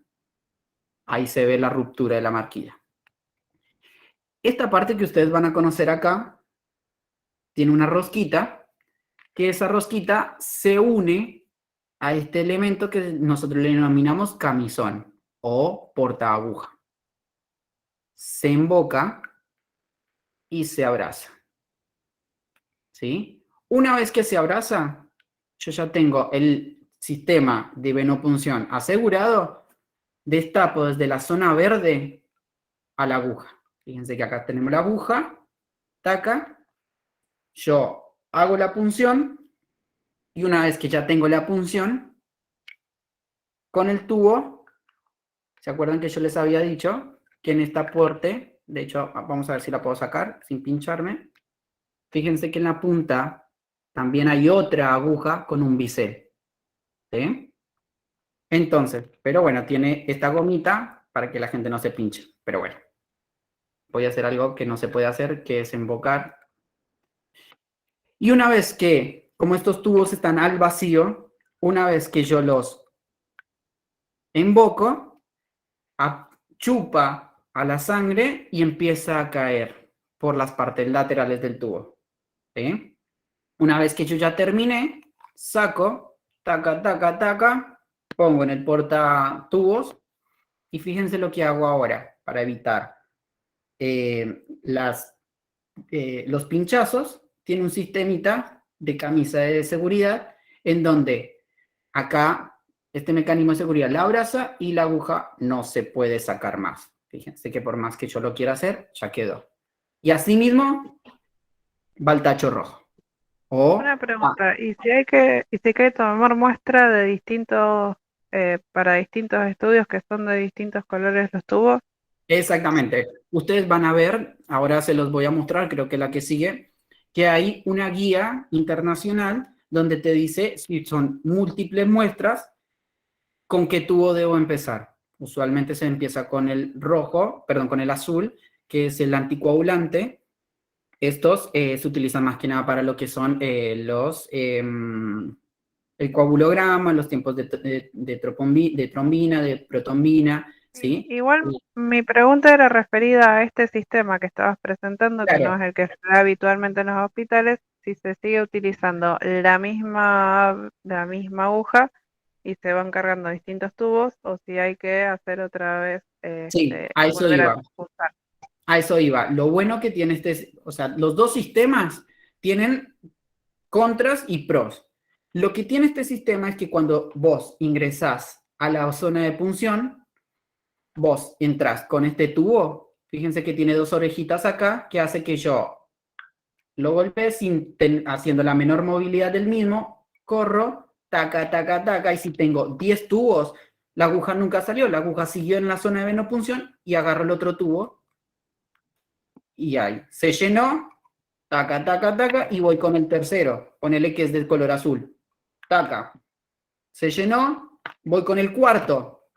ahí se ve la ruptura de la marquilla. Esta parte que ustedes van a conocer acá, tiene una rosquita, que esa rosquita se une a este elemento que nosotros le denominamos camisón o portaaguja. Se emboca y se abraza. ¿Sí? Una vez que se abraza, yo ya tengo el sistema de venopunción asegurado, destapo desde la zona verde a la aguja. Fíjense que acá tenemos la aguja, taca, yo hago la punción y una vez que ya tengo la punción, con el tubo, ¿se acuerdan que yo les había dicho que en esta parte, de hecho, vamos a ver si la puedo sacar sin pincharme? Fíjense que en la punta también hay otra aguja con un bisel. ¿Sí? Entonces, pero bueno, tiene esta gomita para que la gente no se pinche. Pero bueno, voy a hacer algo que no se puede hacer, que es embocar. Y una vez que, como estos tubos están al vacío, una vez que yo los emboco, chupa a la sangre y empieza a caer por las partes laterales del tubo. ¿Sí? Una vez que yo ya terminé, saco, taca, taca, taca, pongo en el portatubos y fíjense lo que hago ahora para evitar los pinchazos. Tiene un sistemita de camisa de seguridad en donde acá este mecanismo de seguridad la abraza y la aguja no se puede sacar más. Fíjense que por más que yo lo quiera hacer, ya quedó. Y así mismo va el tacho rojo. Una pregunta, ¿y si hay que tomar muestra de distintos, para distintos estudios que son de distintos colores los tubos? Exactamente. Ustedes van a ver, ahora se los voy a mostrar, creo que la que sigue, que hay una guía internacional donde te dice si son múltiples muestras, con qué tubo debo empezar. Usualmente se empieza con el rojo, perdón, con el azul, que es el anticoagulante. Estos se utilizan más que nada para lo que son el coagulograma, los tiempos de trombina, de protombina, ¿sí? Igual mi pregunta era referida a este sistema que estabas presentando, que Claro. no es el que se da habitualmente en los hospitales, si se sigue utilizando la misma aguja y se van cargando distintos tubos, o si hay que hacer otra vez, Sí, a eso volver iba. a usar. A eso iba. Lo bueno que tiene o sea, los dos sistemas tienen contras y pros. Lo que tiene este sistema es que cuando vos ingresás a la zona de punción, vos entras con este tubo, fíjense que tiene dos orejitas acá, que hace que yo lo golpee haciendo la menor movilidad del mismo, corro, taca, taca, taca, y si tengo 10 tubos, la aguja nunca salió, la aguja siguió en la zona de venopunción y agarro el otro tubo y ahí, se llenó, taca, taca, taca, y voy con el tercero, ponele que es del color azul, taca, se llenó, voy con el cuarto,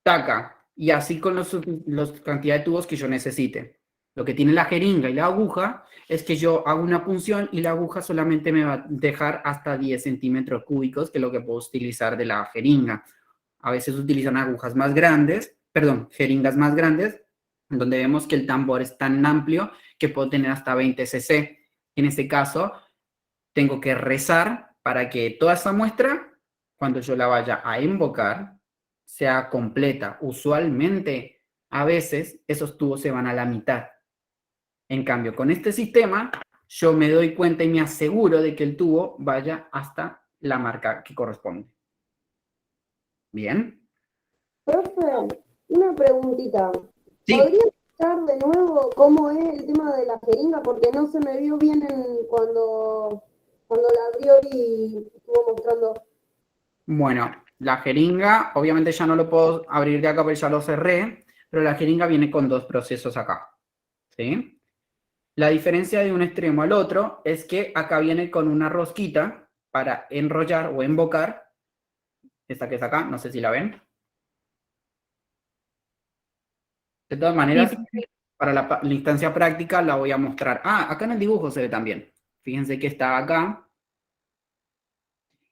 taca, y así con los cantidad de tubos que yo necesite. Lo que tiene la jeringa y la aguja es que yo hago una punción y la aguja solamente me va a dejar hasta 10 centímetros cúbicos, que es lo que puedo utilizar de la jeringa. A veces utilizan agujas más grandes, perdón, jeringas más grandes, donde vemos que el tambor es tan amplio que puedo tener hasta 20 cc. En este caso, tengo que rezar para que toda esa muestra, cuando yo la vaya a invocar, sea completa. Usualmente, a veces, esos tubos se van a la mitad. En cambio, con este sistema, yo me doy cuenta y me aseguro de que el tubo vaya hasta la marca que corresponde. ¿Bien? Profe, una preguntita. Sí. ¿Podría explicar de nuevo cómo es el tema de la jeringa? Porque no se me vio bien cuando la abrió y estuvo mostrando. Bueno, la jeringa, obviamente ya no lo puedo abrir de acá porque ya lo cerré, pero la jeringa viene con dos procesos acá. ¿Sí? La diferencia de un extremo al otro es que acá viene con una rosquita para enrollar o embocar. Esta que es acá, no sé si la ven. De todas maneras, para la instancia práctica la voy a mostrar. Ah, acá en el dibujo se ve también. Fíjense que está acá.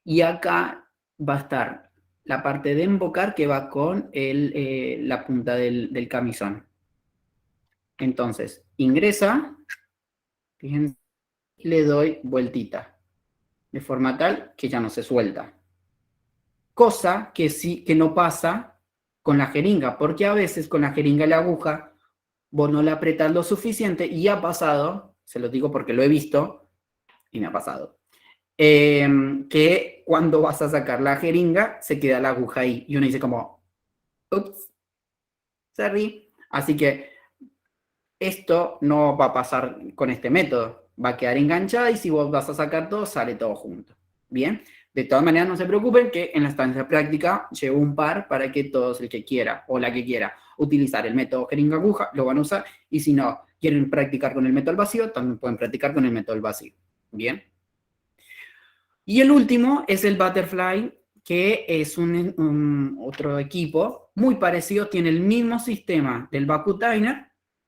Y acá va a estar la parte de embocar que va con la punta del camisón. Entonces, ingresa, fíjense, le doy vueltita, de forma tal que ya no se suelta. Cosa que sí, que no pasa con la jeringa, porque a veces con la jeringa y la aguja, vos no la apretás lo suficiente y ha pasado, se lo digo porque lo he visto y me ha pasado, que cuando vas a sacar la jeringa se queda la aguja ahí y uno dice como, ups, sorry. Así que esto no va a pasar con este método, va a quedar enganchada y si vos vas a sacar todo, sale todo junto. Bien, de todas maneras no se preocupen que en la estancia práctica llevo un par para que todos, el que quiera o la que quiera utilizar el método jeringa aguja, lo van a usar, y si no quieren practicar con el método al vacío, también pueden practicar con el método al vacío. Bien. Y el último es el Butterfly, que es otro equipo muy parecido, tiene el mismo sistema del Vacutainer,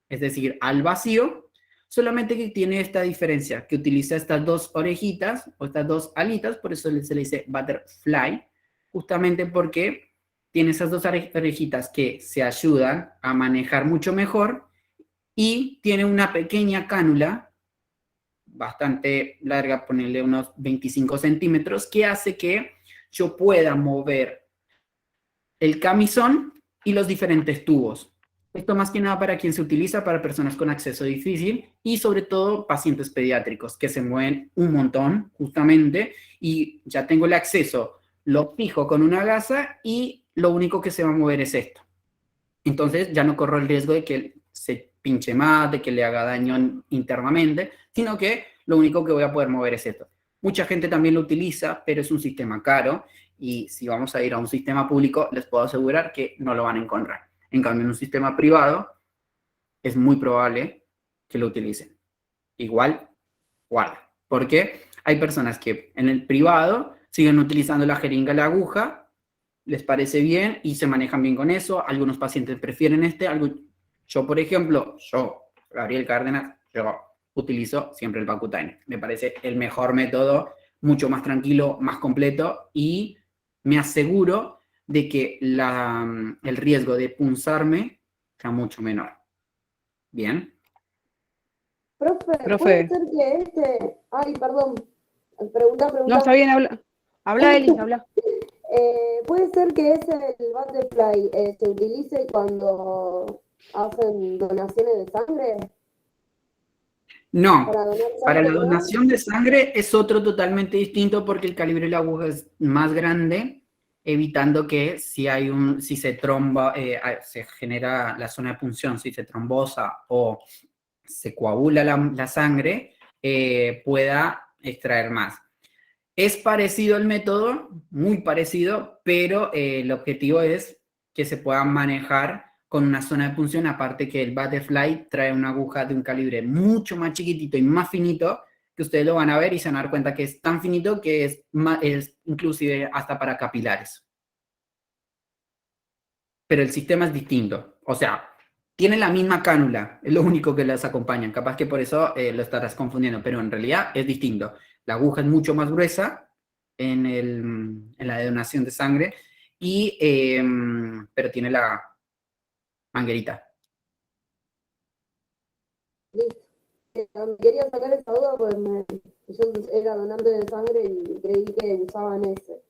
es decir, al vacío, solamente que tiene esta diferencia, que utiliza estas dos orejitas, o estas dos alitas, por eso se le dice Butterfly, justamente porque tiene esas dos orejitas que se ayudan a manejar mucho mejor, y tiene una pequeña cánula, bastante larga, ponerle unos 25 centímetros, que hace que yo pueda mover el camisón y los diferentes tubos. Esto más que nada para quien se utiliza para personas con acceso difícil y sobre todo pacientes pediátricos que se mueven un montón justamente y ya tengo el acceso, lo fijo con una gasa y lo único que se va a mover es esto. Entonces ya no corro el riesgo de que se pinche más, de que le haga daño internamente, sino que lo único que voy a poder mover es esto. Mucha gente también lo utiliza, pero es un sistema caro y si vamos a ir a un sistema público, les puedo asegurar que no lo van a encontrar. En cambio, en un sistema privado, es muy probable que lo utilicen. Igual, guarda. Porque hay personas que en el privado siguen utilizando la jeringa y la aguja, les parece bien y se manejan bien con eso. Algunos pacientes prefieren Yo, por ejemplo, Gabriel Cárdenas, yo utilizo siempre el Vacutainer. Me parece el mejor método, mucho más tranquilo, más completo y me aseguro de que el riesgo de punzarme sea mucho menor. ¿Bien? Profe, Profe. puede ser que Ay, perdón. Pregunta. No, está bien, habla. Habla, Eli, habla. ¿Puede ser que el Butterfly se utilice cuando hacen donaciones de sangre? No, para donar para la sangre, ¿no? donación de sangre es otro totalmente distinto porque el calibre de la aguja es más grande, evitando que si se tromba, se genera la zona de punción, si se trombosa o se coagula la sangre, pueda extraer más. Es parecido el método, muy parecido, pero el objetivo es que se pueda manejar con una zona de punción, aparte que el Butterfly trae una aguja de un calibre mucho más chiquitito y más finito, que ustedes lo van a ver y se van a dar cuenta que es tan finito que es inclusive hasta para capilares. Pero el sistema es distinto, o sea, tiene la misma cánula, es lo único que las acompaña, capaz que por eso lo estarás confundiendo, pero en realidad es distinto. La aguja es mucho más gruesa en la donación de sangre, pero tiene la manguerita. Listo. Quería sacar esa duda porque yo era donante de sangre y creí que usaban ese.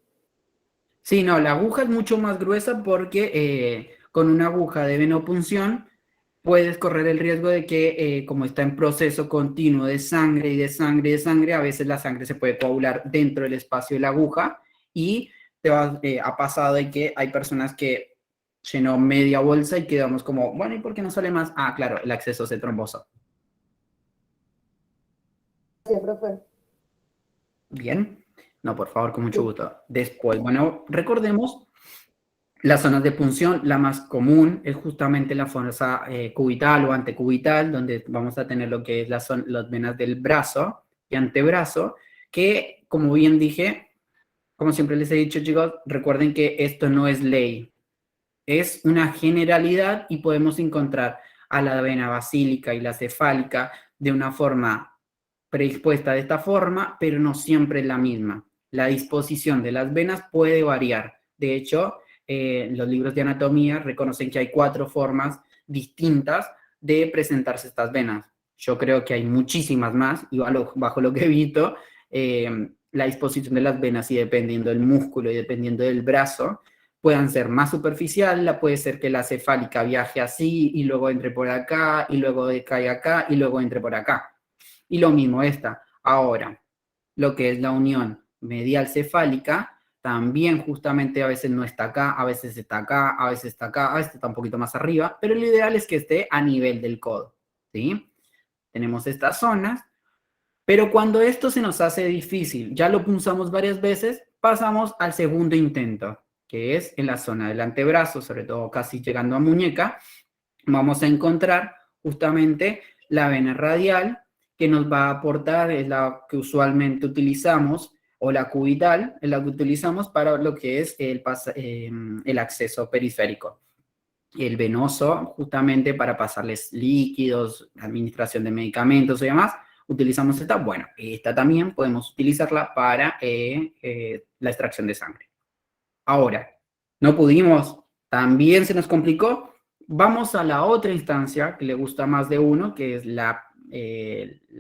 Sí, no, la aguja es mucho más gruesa porque con una aguja de venopunción puedes correr el riesgo de que, como está en proceso continuo de sangre y de sangre y de sangre, a veces la sangre se puede coagular dentro del espacio de la aguja y ha pasado de que hay personas que llenó media bolsa y quedamos como, bueno, ¿y por qué no sale más? Ah, claro, el acceso se trombosó. Gracias, profe. Bien. No, por favor, con mucho gusto. Después, bueno, recordemos las zonas de punción. La más común es justamente la fosa cubital o antecubital, donde vamos a tener lo que es las venas del brazo y antebrazo, que, como bien dije, como siempre les he dicho, chicos, recuerden que esto no es ley. Es una generalidad y podemos encontrar a la vena basílica y la cefálica de una forma predispuesta de esta forma, pero no siempre es la misma. La disposición de las venas puede variar. De hecho, los libros de anatomía reconocen que hay 4 formas distintas de presentarse estas venas. Yo creo que hay muchísimas más, y bajo lo que he visto, la disposición de las venas, y dependiendo del músculo y dependiendo del brazo, puedan ser más superficial, puede ser que la cefálica viaje así, y luego entre por acá, y luego caiga acá, y luego entre por acá. Y lo mismo esta. Ahora, lo que es la unión medial cefálica, también justamente a veces no está acá, a veces está acá, a veces está acá, a veces está un poquito más arriba, pero lo ideal es que esté a nivel del codo, ¿sí? Tenemos estas zonas, pero cuando esto se nos hace difícil, ya lo punzamos varias veces, pasamos al segundo intento, que es en la zona del antebrazo, sobre todo casi llegando a muñeca, vamos a encontrar justamente la vena radial, que nos va a aportar, es la que usualmente utilizamos, o la cubital, es la que utilizamos para lo que es el acceso periférico. El venoso, justamente para pasarles líquidos, administración de medicamentos y demás, utilizamos esta. Bueno, esta también podemos utilizarla para la extracción de sangre. Ahora, no pudimos, también se nos complicó. Vamos a la otra instancia que le gusta a más de uno, que es la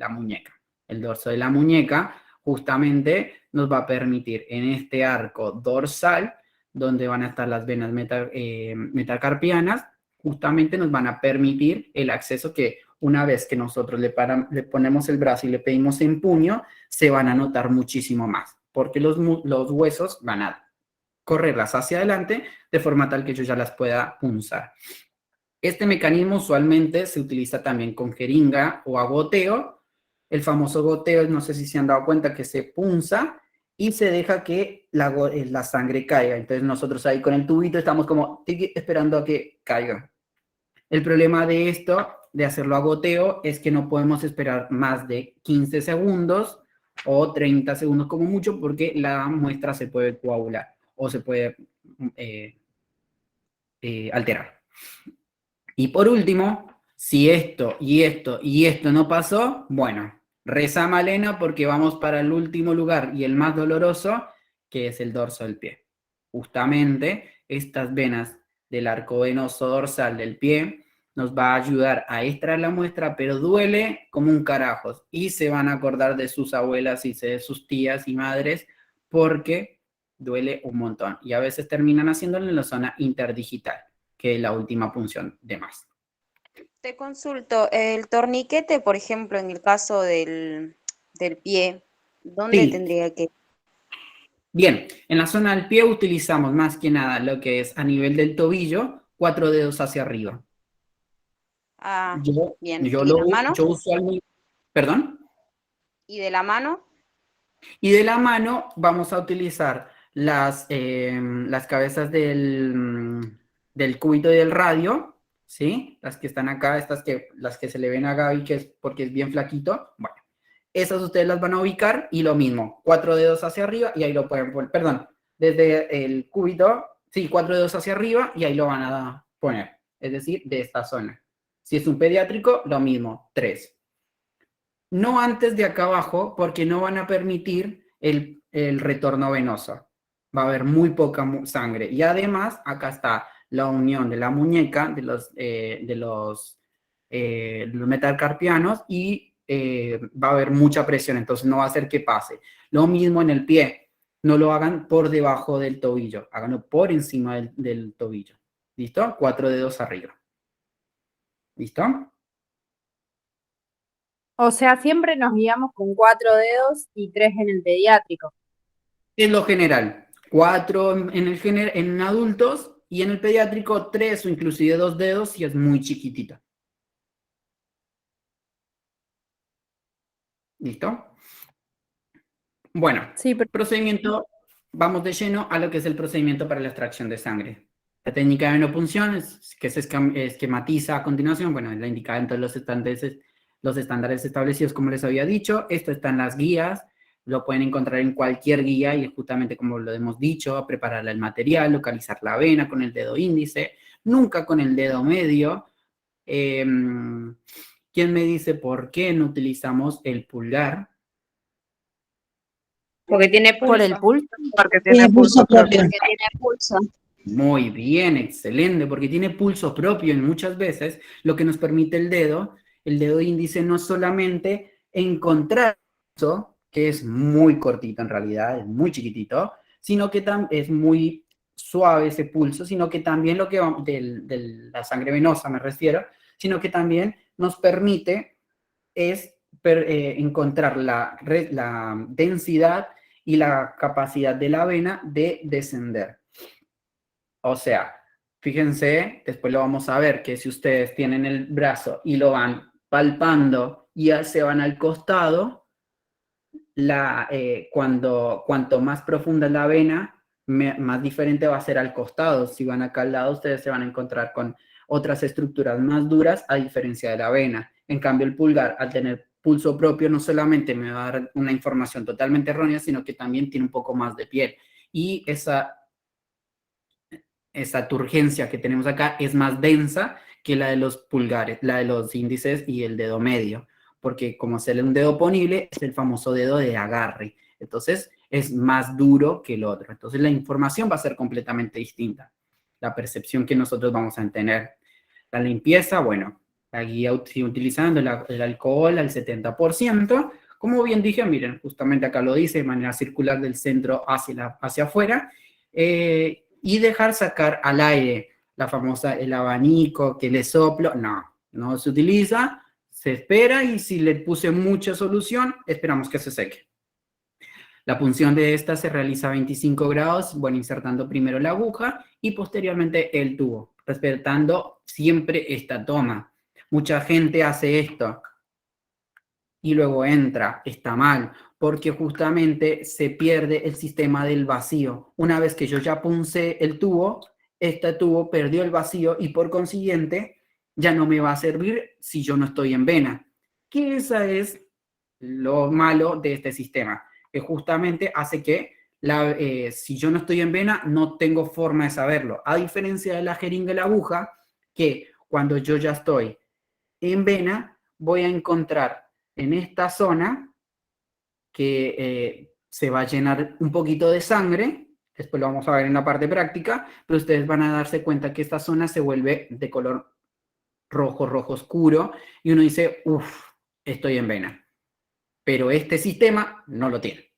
muñeca. El dorso de la muñeca justamente nos va a permitir en este arco dorsal, donde van a estar las venas metacarpianas, justamente nos van a permitir el acceso que una vez que nosotros le ponemos el brazo y le pedimos en puño, se van a notar muchísimo más, porque los huesos van a correrlas hacia adelante de forma tal que yo ya las pueda punzar. Este mecanismo usualmente se utiliza también con jeringa o a goteo. El famoso goteo, no sé si se han dado cuenta que se punza y se deja que la sangre caiga. Entonces nosotros ahí con el tubito estamos como esperando a que caiga. El problema de esto, de hacerlo a goteo, es que no podemos esperar más de 15 segundos o 30 segundos como mucho, porque la muestra se puede coagular o se puede alterar. Y por último, si esto y esto y esto no pasó, bueno, reza Malena, porque vamos para el último lugar y el más doloroso, que es el dorso del pie. Justamente estas venas del arco venoso dorsal del pie nos va a ayudar a extraer la muestra, pero duele como un carajo. Y se van a acordar de sus abuelas y de sus tías y madres, porque duele un montón. Y a veces terminan haciéndolo en la zona interdigital, que es la última punción de más. Te consulto, el torniquete, por ejemplo, en el caso del pie, ¿dónde Sí. tendría que...? Bien, en la zona del pie utilizamos más que nada lo que es a nivel del tobillo, 4 dedos hacia arriba. Ah, Yo, bien. yo, ¿Y de lo, la mano? yo usualmente, ¿perdón? ¿Y de la mano? Y de la mano vamos a utilizar las cabezas del cúbito y del radio, ¿sí? Las que están acá, las que se le ven a Gaby, que es porque es bien flaquito. Bueno, esas ustedes las van a ubicar y lo mismo, 4 dedos hacia arriba y ahí lo pueden poner, perdón, desde el cúbito, sí, 4 dedos hacia arriba y ahí lo van a poner, es decir, de esta zona. Si es un pediátrico, lo mismo, 3. No antes de acá abajo, porque no van a permitir el retorno venoso. Va a haber muy poca sangre. Y además, acá está la unión de la muñeca, de los metacarpianos, y va a haber mucha presión, entonces no va a hacer que pase. Lo mismo en el pie. No lo hagan por debajo del tobillo, háganlo por encima del tobillo. ¿Listo? 4 dedos arriba. ¿Listo? O sea, siempre nos guiamos con 4 dedos y 3 en el pediátrico. Es lo general. 4 en adultos y en el pediátrico 3 o inclusive 2 dedos si es muy chiquitita. ¿Listo? Bueno, Sí, pero procedimiento, vamos de lleno a lo que es el procedimiento para la extracción de sangre. La técnica de venopunción que se esquematiza a continuación, bueno, es la indicada en todos los estándares establecidos, como les había dicho. Esto está en las guías, lo pueden encontrar en cualquier guía y justamente como lo hemos dicho, preparar el material, localizar la vena con el dedo índice, nunca con el dedo medio. ¿Quién me dice por qué no utilizamos el pulgar? Porque tiene por el pulso. Porque tiene pulso propio. Porque tiene pulso. Muy bien, excelente, porque tiene pulso propio y muchas veces lo que nos permite el dedo índice, no solamente encontrar eso, que es muy cortito en realidad, es muy chiquitito, sino que es muy suave ese pulso, sino que también lo que de la sangre venosa me refiero, sino que también nos permite encontrar la densidad y la capacidad de la vena de descender. O sea, fíjense, después lo vamos a ver, que si ustedes tienen el brazo y lo van palpando y ya se van al costado, cuanto más profunda es la vena, más diferente va a ser al costado. Si van acá al lado, ustedes se van a encontrar con otras estructuras más duras a diferencia de la vena. En cambio, el pulgar, al tener pulso propio, no solamente me va a dar una información totalmente errónea, sino que también tiene un poco más de piel. Y esa turgencia que tenemos acá es más densa que la de los pulgares, la de los índices y el dedo medio, porque como es un dedo ponible, es el famoso dedo de agarre. Entonces, es más duro que el otro. Entonces, la información va a ser completamente distinta. La percepción que nosotros vamos a tener. La limpieza, bueno, la guía sigue utilizando el alcohol al 70%. Como bien dije, miren, justamente acá lo dice, de manera circular del centro hacia afuera. Y dejar sacar al aire, el abanico que le soplo, no se utiliza, se espera y si le puse mucha solución, esperamos que se seque. La punción de esta se realiza a 25 grados, bueno, insertando primero la aguja y posteriormente el tubo, respetando siempre esta toma. Mucha gente hace esto y luego entra, está mal, porque justamente se pierde el sistema del vacío. Una vez que yo ya puncé el tubo, este tubo perdió el vacío y por consiguiente ya no me va a servir si yo no estoy en vena. Que esa es lo malo de este sistema, que justamente hace que si yo no estoy en vena, no tengo forma de saberlo. A diferencia de la jeringa y la aguja, que cuando yo ya estoy en vena, voy a encontrar en esta zona que se va a llenar un poquito de sangre, después lo vamos a ver en la parte práctica, pero ustedes van a darse cuenta que esta zona se vuelve de color rojo oscuro, y uno dice, uff, estoy en vena. Pero este sistema no lo tiene.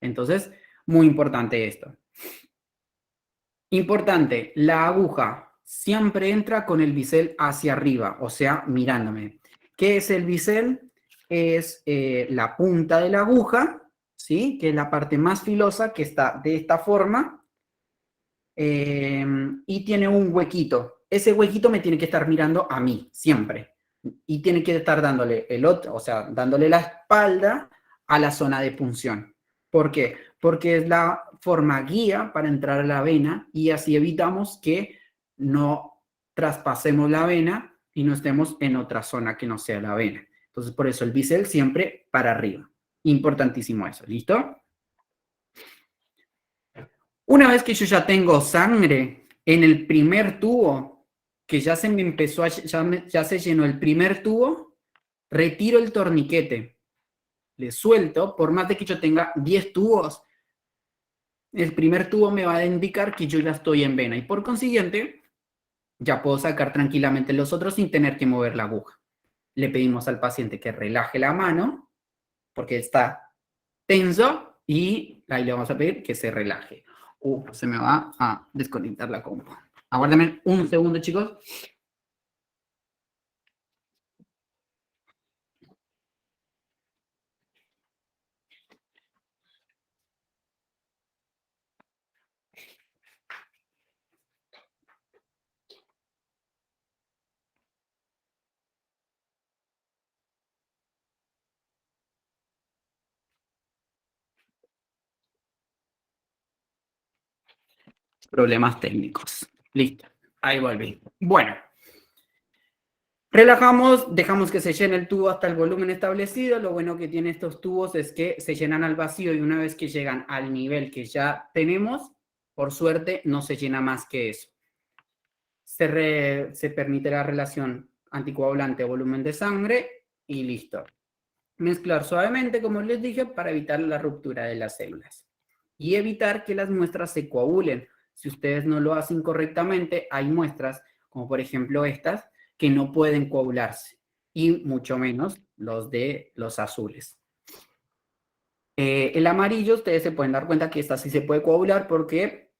Entonces, muy importante esto. Importante, la aguja siempre entra con el bisel hacia arriba, o sea, mirándome. ¿Qué es el bisel? Es la punta de la aguja, ¿sí? Que es la parte más filosa, que está de esta forma, y tiene un huequito. Ese huequito me tiene que estar mirando a mí, siempre. Y tiene que estar dándole el otro, o sea, dándole la espalda a la zona de punción. ¿Por qué? Porque es la forma guía para entrar a la vena y así evitamos que no traspasemos la vena y no estemos en otra zona que no sea la vena. Entonces, por eso el bisel siempre para arriba. Importantísimo eso, ¿listo? Una vez que yo ya tengo sangre en el primer tubo, que ya se me empezó ya se llenó el primer tubo, retiro el torniquete, le suelto, por más de que yo tenga 10 tubos, el primer tubo me va a indicar que yo ya estoy en vena y por consiguiente ya puedo sacar tranquilamente los otros sin tener que mover la aguja. Le pedimos al paciente que relaje la mano porque está tenso y ahí le vamos a pedir que se relaje. Se me va a desconectar la compu. Aguárdame un segundo, chicos. Problemas técnicos. Listo. Ahí volví. Bueno. Relajamos, dejamos que se llene el tubo hasta el volumen establecido. Lo bueno que tiene estos tubos es que se llenan al vacío y una vez que llegan al nivel que ya tenemos, por suerte no se llena más que eso. Se permite la relación anticoagulante-volumen de sangre y listo. Mezclar suavemente, como les dije, para evitar la ruptura de las células y evitar que las muestras se coagulen. Si ustedes no lo hacen correctamente, hay muestras, como por ejemplo estas, que no pueden coagularse, y mucho menos los de los azules. El amarillo, ustedes se pueden dar cuenta que esta sí se puede coagular porque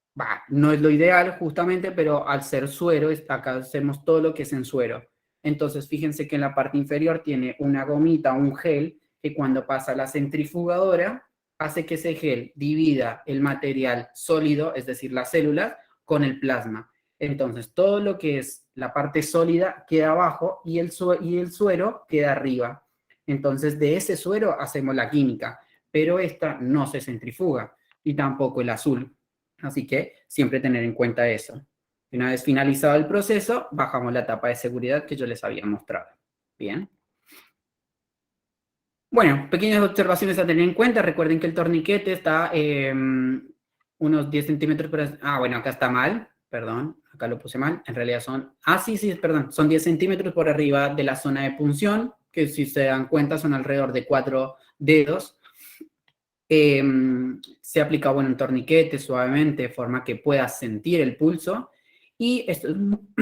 no es lo ideal justamente, pero al ser suero, acá hacemos todo lo que es en suero. Entonces, fíjense que en la parte inferior tiene una gomita, un gel, que cuando pasa a la centrifugadora, hace que ese gel divida el material sólido, es decir, las células, con el plasma. Entonces, todo lo que es la parte sólida queda abajo y el suero queda arriba. Entonces, de ese suero hacemos la química, pero esta no se centrifuga y tampoco el azul. Así que siempre tener en cuenta eso. Una vez finalizado el proceso, bajamos la tapa de seguridad que yo les había mostrado. Bien. Bueno, pequeñas observaciones a tener en cuenta. Recuerden que el torniquete está unos 10 centímetros por... bueno, acá está mal. Perdón, acá lo puse mal. En realidad son... perdón. Son 10 centímetros por arriba de la zona de punción, que si se dan cuenta son alrededor de 4 dedos. Se aplica, un torniquete suavemente, de forma que puedas sentir el pulso. Y esto es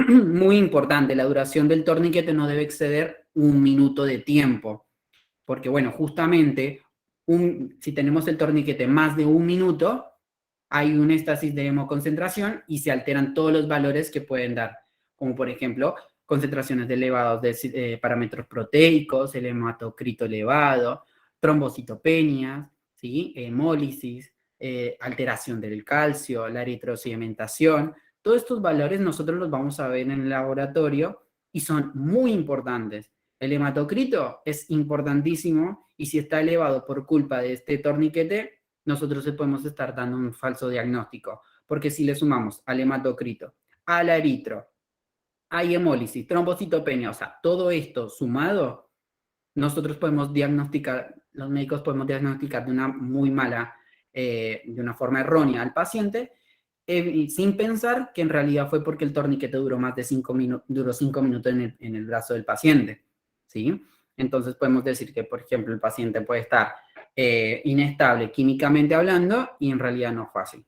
muy importante, la duración del torniquete no debe exceder 1 minuto de tiempo. Porque, justamente, si tenemos el torniquete más de 1 minuto, hay un éxtasis de hemoconcentración y se alteran todos los valores que pueden dar. Como, por ejemplo, concentraciones elevadas de parámetros proteicos, el hematocrito elevado, trombocitopenias, ¿sí? Hemólisis, alteración del calcio, la eritrosedimentación. Todos estos valores nosotros los vamos a ver en el laboratorio y son muy importantes. El hematocrito es importantísimo y si está elevado por culpa de este torniquete, nosotros le podemos estar dando un falso diagnóstico. Porque si le sumamos al hematocrito, al eritro, hay hemólisis, trombocitopenia, o sea, todo esto sumado, nosotros podemos diagnosticar, los médicos podemos diagnosticar de una muy mala, de una forma errónea al paciente, sin pensar que en realidad fue porque el torniquete duró más de 5 minutos, duró 5 minutos en el brazo del paciente, ¿sí? Entonces podemos decir que, por ejemplo, el paciente puede estar inestable químicamente hablando y en realidad no fue así.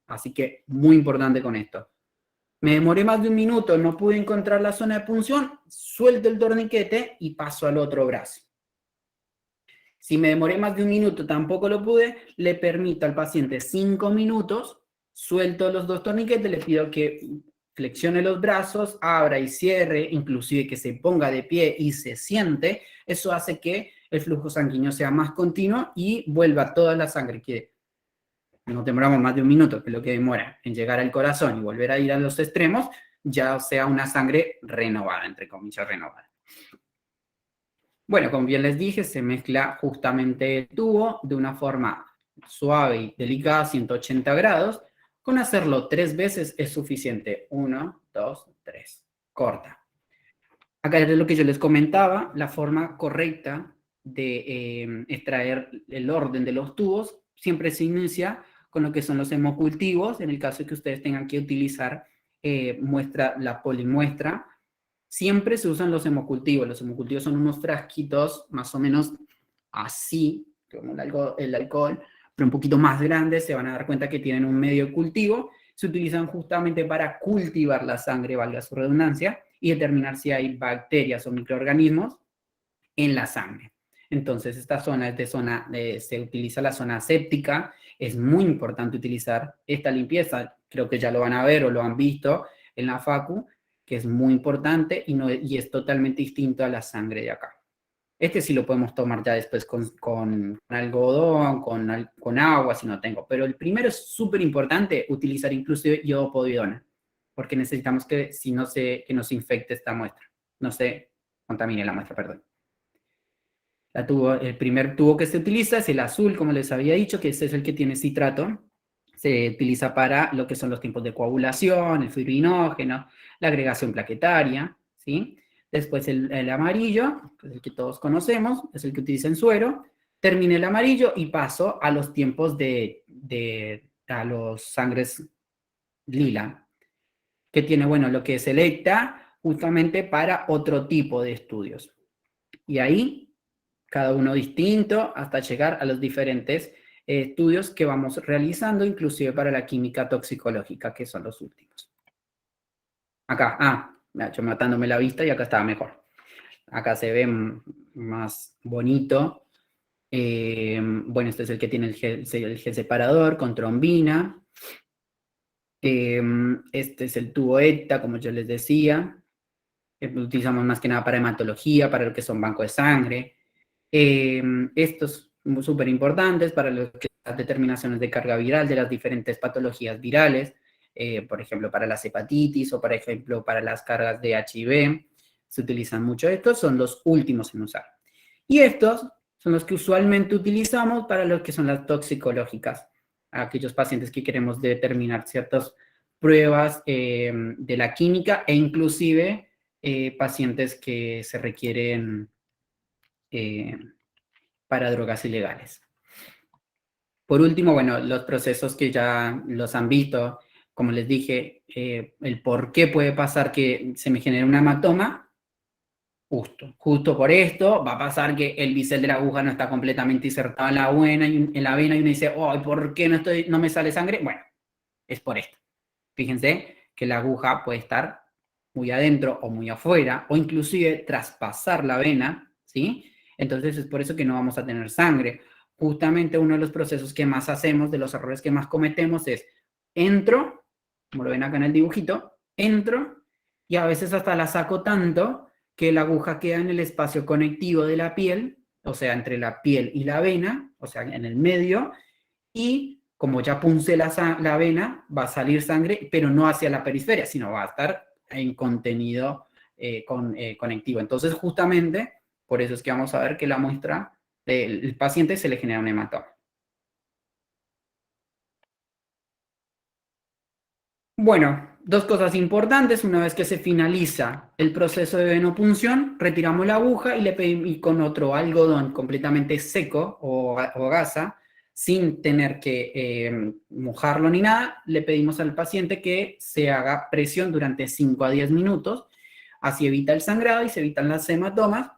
Así que muy importante con esto. Me demoré más de 1 minuto, no pude encontrar la zona de punción, suelto el torniquete y paso al otro brazo. Si me demoré más de 1 minuto, tampoco lo pude, le permito al paciente 5 minutos, suelto los 2 torniquetes, le pido que flexione los brazos, abra y cierre, inclusive que se ponga de pie y se siente, eso hace que el flujo sanguíneo sea más continuo y vuelva toda la sangre, que nos demoramos más de 1 minuto, que es lo que demora en llegar al corazón y volver a ir a los extremos, ya sea una sangre renovada, entre comillas, renovada. Bueno, como bien les dije, se mezcla justamente el tubo de una forma suave y delicada, 180 grados. Con hacerlo 3 veces es suficiente. 1, 2, 3. Corta. Acá es lo que yo les comentaba, la forma correcta de extraer el orden de los tubos siempre se inicia con lo que son los hemocultivos, en el caso de que ustedes tengan que utilizar la polimuestra. Siempre se usan los hemocultivos. Los hemocultivos son unos frasquitos más o menos así, como el alcohol, pero un poquito más grandes. Se van a dar cuenta que tienen un medio cultivo. Se utilizan justamente para cultivar la sangre, valga su redundancia, y determinar si hay bacterias o microorganismos en la sangre. Entonces, esta zona es se utiliza la zona séptica. Es muy importante utilizar esta limpieza. Creo que ya lo van a ver o lo han visto en la facu, que es muy importante y es totalmente distinto a la sangre de acá. Este sí lo podemos tomar ya después con algodón, con agua, si no tengo. Pero el primero es súper importante, utilizar inclusive iodopovidona, porque necesitamos que no se infecte esta muestra, no se contamine la muestra, perdón. El primer tubo que se utiliza es el azul, como les había dicho, que este es el que tiene citrato. Se utiliza para lo que son los tiempos de coagulación, el fibrinógeno, la agregación plaquetaria, ¿sí? Después el amarillo, que es el que todos conocemos, es el que utiliza en suero. Termina el amarillo y paso a los tiempos a los sangres lila, que tiene, bueno, lo que es selecta justamente para otro tipo de estudios. Y ahí, cada uno distinto, hasta llegar a los diferentes estudios que vamos realizando, inclusive para la química toxicológica, que son los últimos. Acá, yo matándome la vista y acá estaba mejor. Acá se ve más bonito. Bueno, este es el que tiene el gel separador con trombina. Este es el tubo ETA, como yo les decía. Lo utilizamos más que nada para hematología, para lo que son bancos de sangre. Estos súper importantes para las determinaciones de carga viral de las diferentes patologías virales, por ejemplo, para las hepatitis o, por ejemplo, para las cargas de HIV. Se utilizan mucho estos, son los últimos en usar. Y estos son los que usualmente utilizamos para lo que son las toxicológicas, aquellos pacientes que queremos determinar ciertas pruebas de la química e inclusive pacientes que se requieren para drogas ilegales. Por último, bueno, los procesos que ya los han visto, como les dije, el por qué puede pasar que se me genere un hematoma, justo por esto, va a pasar que el bisel de la aguja no está completamente insertado en la vena y uno dice, oh, ¿por qué no me sale sangre? Bueno, es por esto. Fíjense que la aguja puede estar muy adentro o muy afuera, o inclusive traspasar la vena, ¿sí? Entonces es por eso que no vamos a tener sangre. Justamente uno de los procesos que más hacemos, de los errores que más cometemos es, entro, como lo ven acá en el dibujito, entro y a veces hasta la saco tanto que la aguja queda en el espacio conectivo de la piel, o sea, entre la piel y la vena, o sea, en el medio, y como ya punce la vena, va a salir sangre, pero no hacia la periferia, sino va a estar en contenido conectivo. Entonces, justamente, por eso es que vamos a ver que la muestra del paciente se le genera un hematoma. Bueno, dos cosas importantes. Una vez que se finaliza el proceso de venopunción, retiramos la aguja y con otro algodón completamente seco o gasa, sin tener que mojarlo ni nada, le pedimos al paciente que se haga presión durante 5 a 10 minutos. Así evita el sangrado y se evitan los hematomas,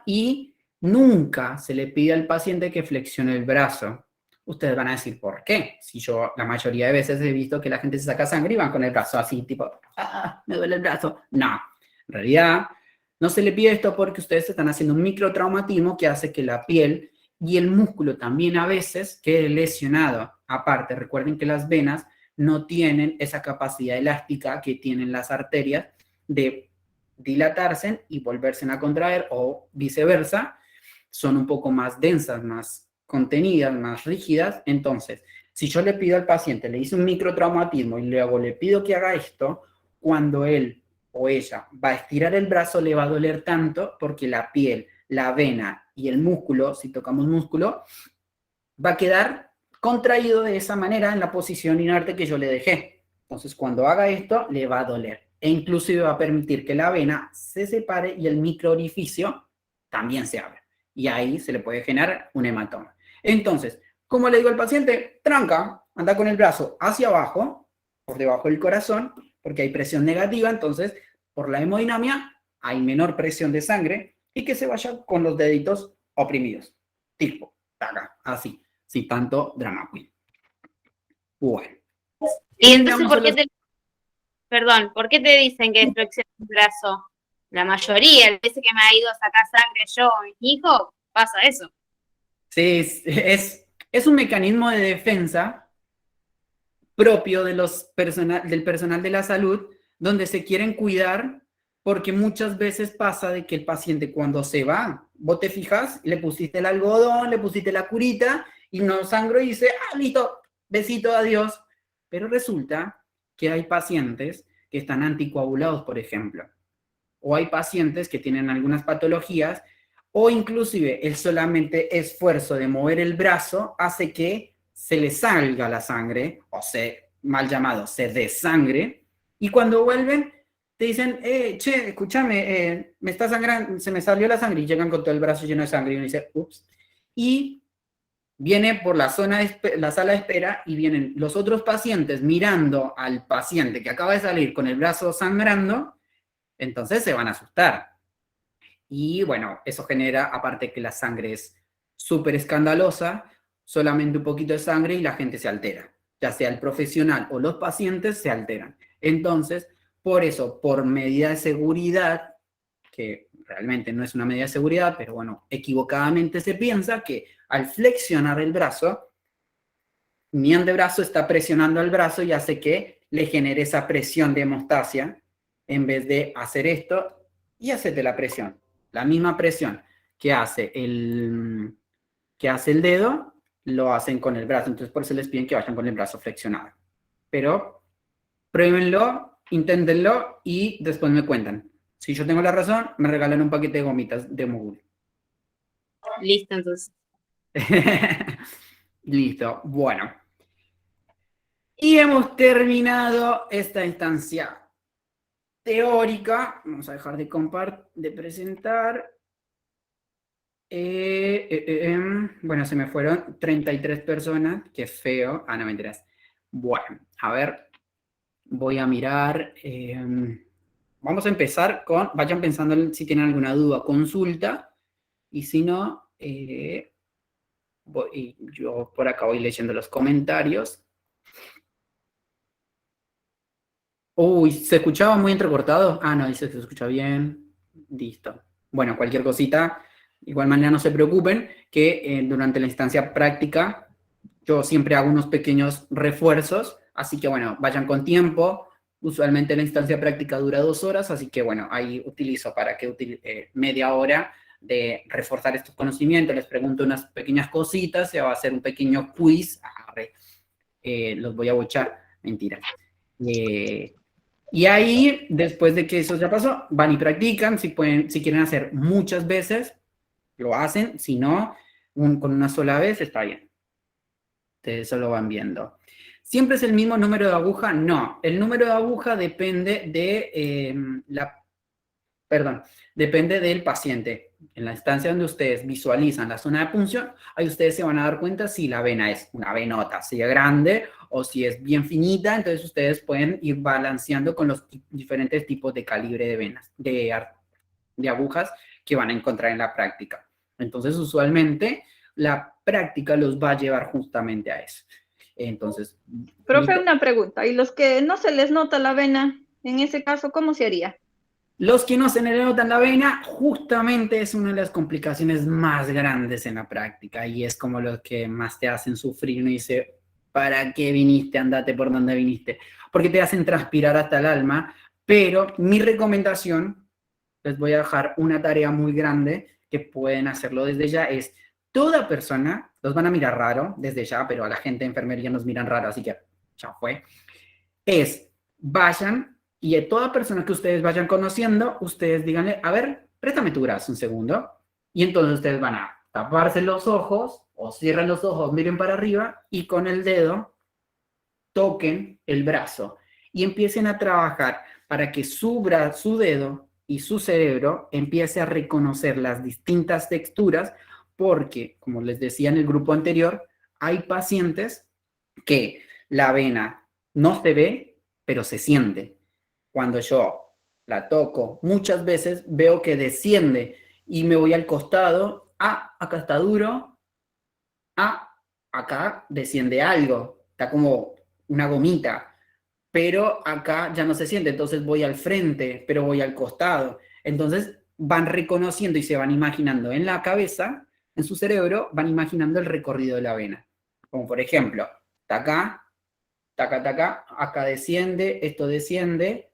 y nunca se le pide al paciente que flexione el brazo. Ustedes van a decir, ¿por qué? Si yo la mayoría de veces he visto que la gente se saca sangre y van con el brazo así, tipo, me duele el brazo. No, en realidad no se le pide esto porque ustedes están haciendo un microtraumatismo que hace que la piel y el músculo también a veces quede lesionado. Aparte, recuerden que las venas no tienen esa capacidad elástica que tienen las arterias de dilatarse y volverse a contraer, o viceversa, son un poco más densas, más contenidas, más rígidas. Entonces, si yo le pido al paciente, le hice un microtraumatismo y luego le pido que haga esto, cuando él o ella va a estirar el brazo, le va a doler tanto porque la piel, la vena y el músculo, si tocamos músculo, va a quedar contraído de esa manera en la posición inerte que yo le dejé. Entonces, cuando haga esto, le va a doler. E inclusive va a permitir que la vena se separe y el microorificio también se abra. Y ahí se le puede generar un hematoma. Entonces, como le digo al paciente, tranca, anda con el brazo hacia abajo, por debajo del corazón, porque hay presión negativa, entonces, por la hemodinamia, hay menor presión de sangre, y que se vaya con los deditos oprimidos. Tipo, taca, así, sin tanto drama queen. Bueno. Y entonces, ¿por qué te dicen que flexiones el brazo? La mayoría, el veces que me ha ido a sacar sangre yo o mis hijos, pasa eso. Sí, es un mecanismo de defensa propio de del personal de la salud, donde se quieren cuidar, porque muchas veces pasa de que el paciente cuando se va, vos te fijas, le pusiste el algodón, le pusiste la curita, y no sangró y dice, listo, besito, adiós. Pero resulta que hay pacientes que están anticoagulados, por ejemplo, o hay pacientes que tienen algunas patologías, o inclusive el solamente esfuerzo de mover el brazo hace que se le salga la sangre, o mal llamado, se desangre, y cuando vuelven te dicen, che, escúchame, me está sangrando, se me salió la sangre, y llegan con todo el brazo lleno de sangre, y uno dice, ups, y viene por la sala de espera, y vienen los otros pacientes mirando al paciente que acaba de salir con el brazo sangrando, entonces se van a asustar. Y bueno, eso genera, aparte que la sangre es súper escandalosa, solamente un poquito de sangre y la gente se altera. Ya sea el profesional o los pacientes se alteran. Entonces, por eso, por medida de seguridad, que realmente no es una medida de seguridad, pero bueno, equivocadamente se piensa que al flexionar el brazo, mi antebrazo está presionando al brazo y hace que le genere esa presión de hemostasia, en vez de hacer esto y hacerte la presión. La misma presión que hace el dedo, lo hacen con el brazo. Entonces, por eso les piden que vayan con el brazo flexionado. Pero pruébenlo, inténtenlo y después me cuentan. Si yo tengo la razón, me regalan un paquete de gomitas de Mogul. Listo, entonces. Listo, bueno. Y hemos terminado esta instancia teórica. Vamos a dejar de presentar. Bueno, se me fueron 33 personas. Qué feo. No, mentiras. Bueno, a ver. Voy a mirar. Vamos a empezar con... Vayan pensando si tienen alguna duda, consulta. Y si no, yo por acá voy leyendo los comentarios. Uy, ¿se escuchaba muy entrecortado? No, dice que se escucha bien. Listo. Bueno, cualquier cosita, de igual manera no se preocupen, que durante la instancia práctica yo siempre hago unos pequeños refuerzos, así que bueno, vayan con tiempo. Usualmente la instancia práctica dura 2 horas, así que bueno, ahí utilizo para que media hora de reforzar estos conocimientos. Les pregunto unas pequeñas cositas, se va a hacer un pequeño quiz. Los voy a bochar, mentira. Y ahí, después de que eso ya pasó, van y practican. Si quieren hacer muchas veces, lo hacen. Si no, con una sola vez está bien. Ustedes solo van viendo. ¿Siempre es el mismo número de aguja? No. El número de aguja depende depende del paciente. En la instancia donde ustedes visualizan la zona de punción, ahí ustedes se van a dar cuenta si la vena es una venota así de grande o si es bien finita. Entonces ustedes pueden ir balanceando con los diferentes tipos de calibre de venas, de agujas que van a encontrar en la práctica. Entonces usualmente la práctica los va a llevar justamente a eso. Entonces, profe, una pregunta. ¿Y los que no se les nota la vena, en ese caso, cómo se haría? Los que no se les notan la vena, justamente es una de las complicaciones más grandes en la práctica y es como lo que más te hacen sufrir. Uno dice, ¿para qué viniste? Andate por donde viniste. Porque te hacen transpirar hasta el alma, pero mi recomendación, les voy a dejar una tarea muy grande que pueden hacerlo desde ya, es toda persona, los van a mirar raro desde ya, pero a la gente de enfermería nos miran raro, así que ya fue, vayan y a toda persona que ustedes vayan conociendo, ustedes díganle, a ver, préstame tu brazo un segundo, y entonces ustedes van a taparse los ojos, o cierren los ojos, miren para arriba, y con el dedo toquen el brazo, y empiecen a trabajar para que su dedo y su cerebro empiece a reconocer las distintas texturas, porque, como les decía en el grupo anterior, hay pacientes que la vena no se ve, pero se siente. Cuando yo la toco, muchas veces veo que desciende y me voy al costado, acá está duro, acá desciende algo, está como una gomita, pero acá ya no se siente, entonces voy al frente, pero voy al costado. Entonces van reconociendo y se van imaginando en la cabeza, en su cerebro, van imaginando el recorrido de la vena. Como por ejemplo, está acá, taca, taca, acá desciende, esto desciende,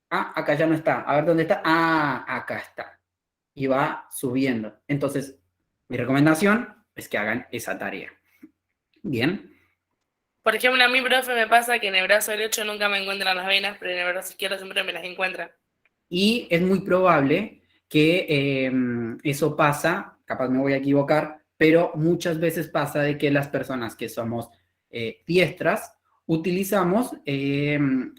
acá ya no está, a ver dónde está, acá está. Y va subiendo. Entonces, mi recomendación es que hagan esa tarea. Bien. Por ejemplo, a mí, profe, me pasa que en el brazo derecho nunca me encuentran las venas, pero en el brazo izquierdo siempre me las encuentran. Y es muy probable que eso pasa, capaz me voy a equivocar, pero muchas veces pasa de que las personas que somos diestras utilizamos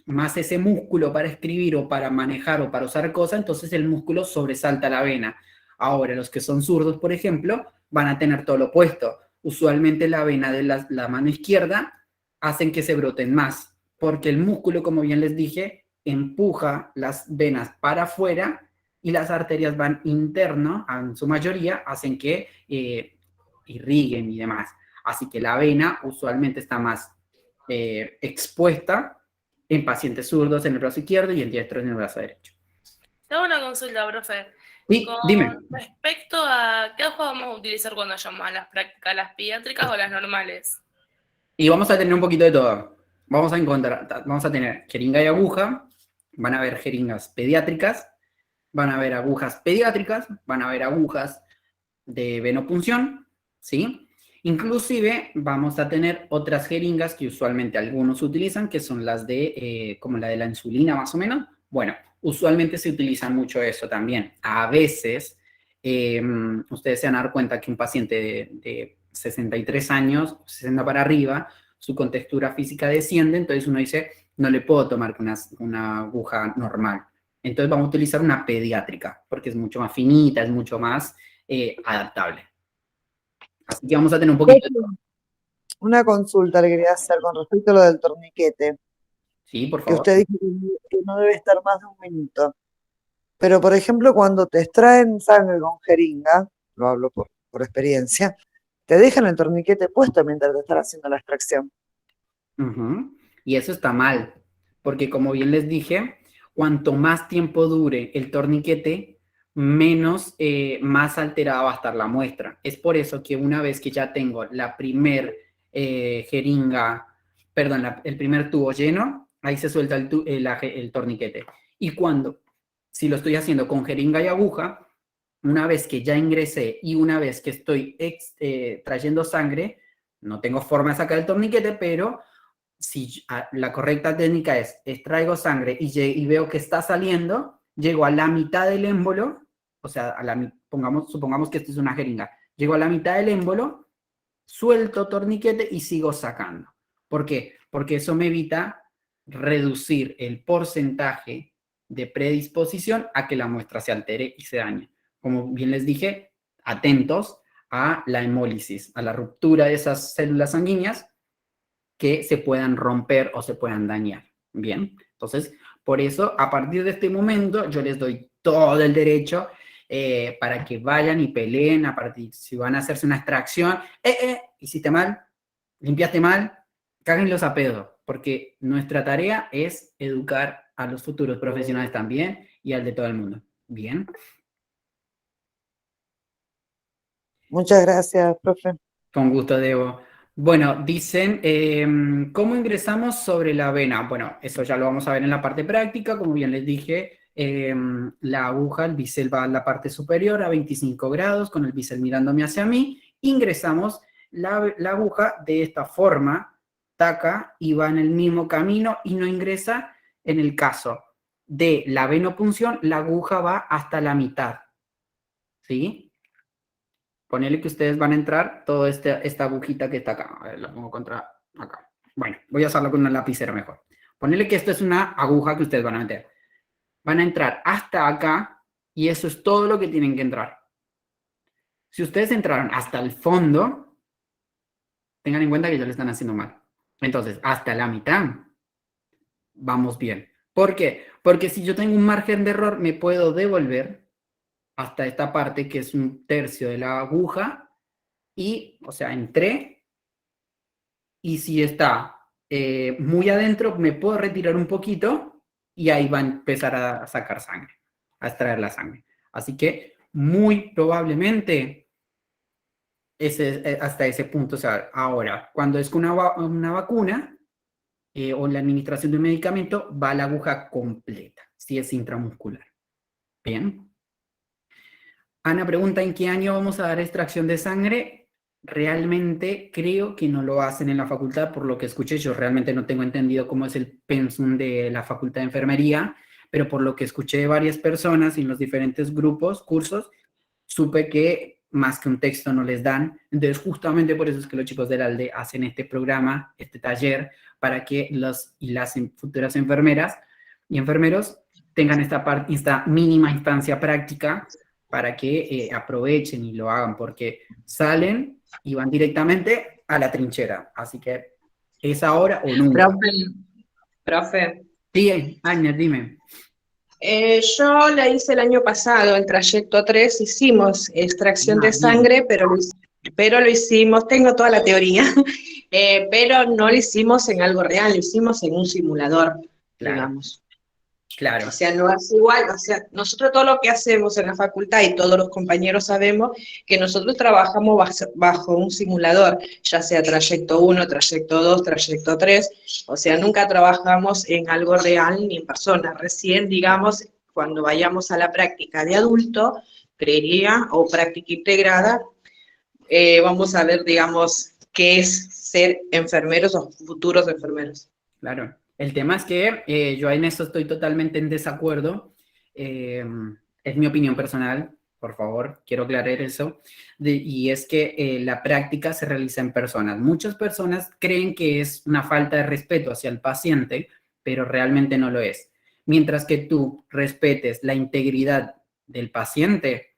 más ese músculo para escribir o para manejar o para usar cosas, entonces el músculo sobresalta la vena. Ahora, los que son zurdos, por ejemplo, van a tener todo lo opuesto. Usualmente la vena de la mano izquierda hacen que se broten más, porque el músculo, como bien les dije, empuja las venas para afuera y las arterias van interno, en su mayoría, hacen que irriguen y demás. Así que la vena usualmente está más expuesta en pacientes zurdos en el brazo izquierdo y en diestros en el brazo derecho. Tengo una consulta, profe. Sí, dime. Respecto a qué hoja vamos a utilizar cuando hagamos las prácticas, las pediátricas o las normales. Y vamos a tener un poquito de todo. Vamos a tener jeringa y aguja, van a haber jeringas pediátricas, van a haber agujas pediátricas, van a haber agujas de venopunción, ¿sí? Inclusive vamos a tener otras jeringas que usualmente algunos utilizan, que son las de, como la de la insulina más o menos. Bueno, usualmente se utiliza mucho eso también. A veces, ustedes se van a dar cuenta que un paciente de 63 años, 60 para arriba, su contextura física desciende, entonces uno dice, no le puedo tomar una aguja normal. Entonces vamos a utilizar una pediátrica, porque es mucho más finita, es mucho más adaptable. Así que vamos a tener un poquito... Una consulta le quería hacer con respecto a lo del torniquete. Sí, por Que favor. usted dijo que no debe estar más de 1 minuto. Pero, por ejemplo, cuando te extraen sangre con jeringa, lo hablo por experiencia, te dejan el torniquete puesto mientras te están haciendo la extracción. Y eso está mal, porque como bien les dije, cuanto más tiempo dure el torniquete, más alterada va a estar la muestra. Es por eso que una vez que ya tengo la primer jeringa, perdón, el primer tubo lleno, ahí se suelta el torniquete. Y si lo estoy haciendo con jeringa y aguja, una vez que ya ingresé y una vez que estoy trayendo sangre, no tengo forma de sacar el torniquete, pero si la correcta técnica es extraigo sangre y veo que está saliendo, llego a la mitad del émbolo, o sea, supongamos que esto es una jeringa, llego a la mitad del émbolo, suelto torniquete y sigo sacando. ¿Por qué? Porque eso me evita reducir el porcentaje de predisposición a que la muestra se altere y se dañe. Como bien les dije, atentos a la hemólisis, a la ruptura de esas células sanguíneas que se puedan romper o se puedan dañar. Bien, entonces, por eso, a partir de este momento, yo les doy todo el derecho para que vayan y peleen, si van a hacerse una extracción, hiciste mal, limpiaste mal, cáguenlos a pedo, porque nuestra tarea es educar a los futuros profesionales también y al de todo el mundo. Bien. Muchas gracias, profe. Con gusto, Debo. Bueno, dicen, ¿cómo ingresamos sobre la vena? Bueno, eso ya lo vamos a ver en la parte práctica. Como bien les dije, la aguja, el bisel va a la parte superior a 25 grados, con el bisel mirándome hacia mí. Ingresamos la aguja de esta forma, taca, y va en el mismo camino y no ingresa. En el caso de la venopunción, la aguja va hasta la mitad, ¿sí? Ponele que ustedes van a entrar toda esta agujita que está acá. A ver, la pongo contra acá. Bueno, voy a hacerlo con una lapicera mejor. Ponele que esto es una aguja que ustedes van a meter. Van a entrar hasta acá y eso es todo lo que tienen que entrar. Si ustedes entraron hasta el fondo, tengan en cuenta que ya lo están haciendo mal. Entonces, hasta la mitad, vamos bien. ¿Por qué? Porque si yo tengo un margen de error, me puedo devolver hasta esta parte que es 1/3 de la aguja y, o sea, entré y si está muy adentro me puedo retirar un poquito y ahí va a empezar a sacar sangre, a extraer la sangre. Así que muy probablemente hasta ese punto, o sea, ahora, cuando es con una vacuna o la administración de un medicamento, va la aguja completa, si es intramuscular. Bien. Ana pregunta, ¿en qué año vamos a dar extracción de sangre? Realmente creo que no lo hacen en la facultad, por lo que escuché. Yo realmente no tengo entendido cómo es el pensum de la facultad de enfermería, pero por lo que escuché de varias personas en los diferentes grupos, cursos, supe que más que un texto no les dan. Entonces, justamente por eso es que los chicos del ALDE hacen este programa, este taller, para que los y las futuras enfermeras y enfermeros tengan esta mínima instancia práctica para que aprovechen y lo hagan, porque salen y van directamente a la trinchera. Así que es ahora o nunca. Profe. Sí, Agnes, dime. Yo la hice el año pasado, el trayecto 3, hicimos extracción de sangre, pero lo hicimos, tengo toda la teoría, pero no lo hicimos en algo real, lo hicimos en un simulador, digamos. Claro. O sea, no es igual, o sea, nosotros todo lo que hacemos en la facultad y todos los compañeros sabemos que nosotros trabajamos bajo un simulador, ya sea trayecto 1, trayecto 2, trayecto 3, o sea, nunca trabajamos en algo real ni en persona. Recién, digamos, cuando vayamos a la práctica de adulto, creería, o práctica integrada, vamos a ver, digamos, qué es ser enfermeros o futuros enfermeros. Claro. El tema es que yo en eso estoy totalmente en desacuerdo. Es mi opinión personal, por favor, quiero aclarar eso. Y es que la práctica se realiza en personas. Muchas personas creen que es una falta de respeto hacia el paciente, pero realmente no lo es. Mientras que tú respetes la integridad del paciente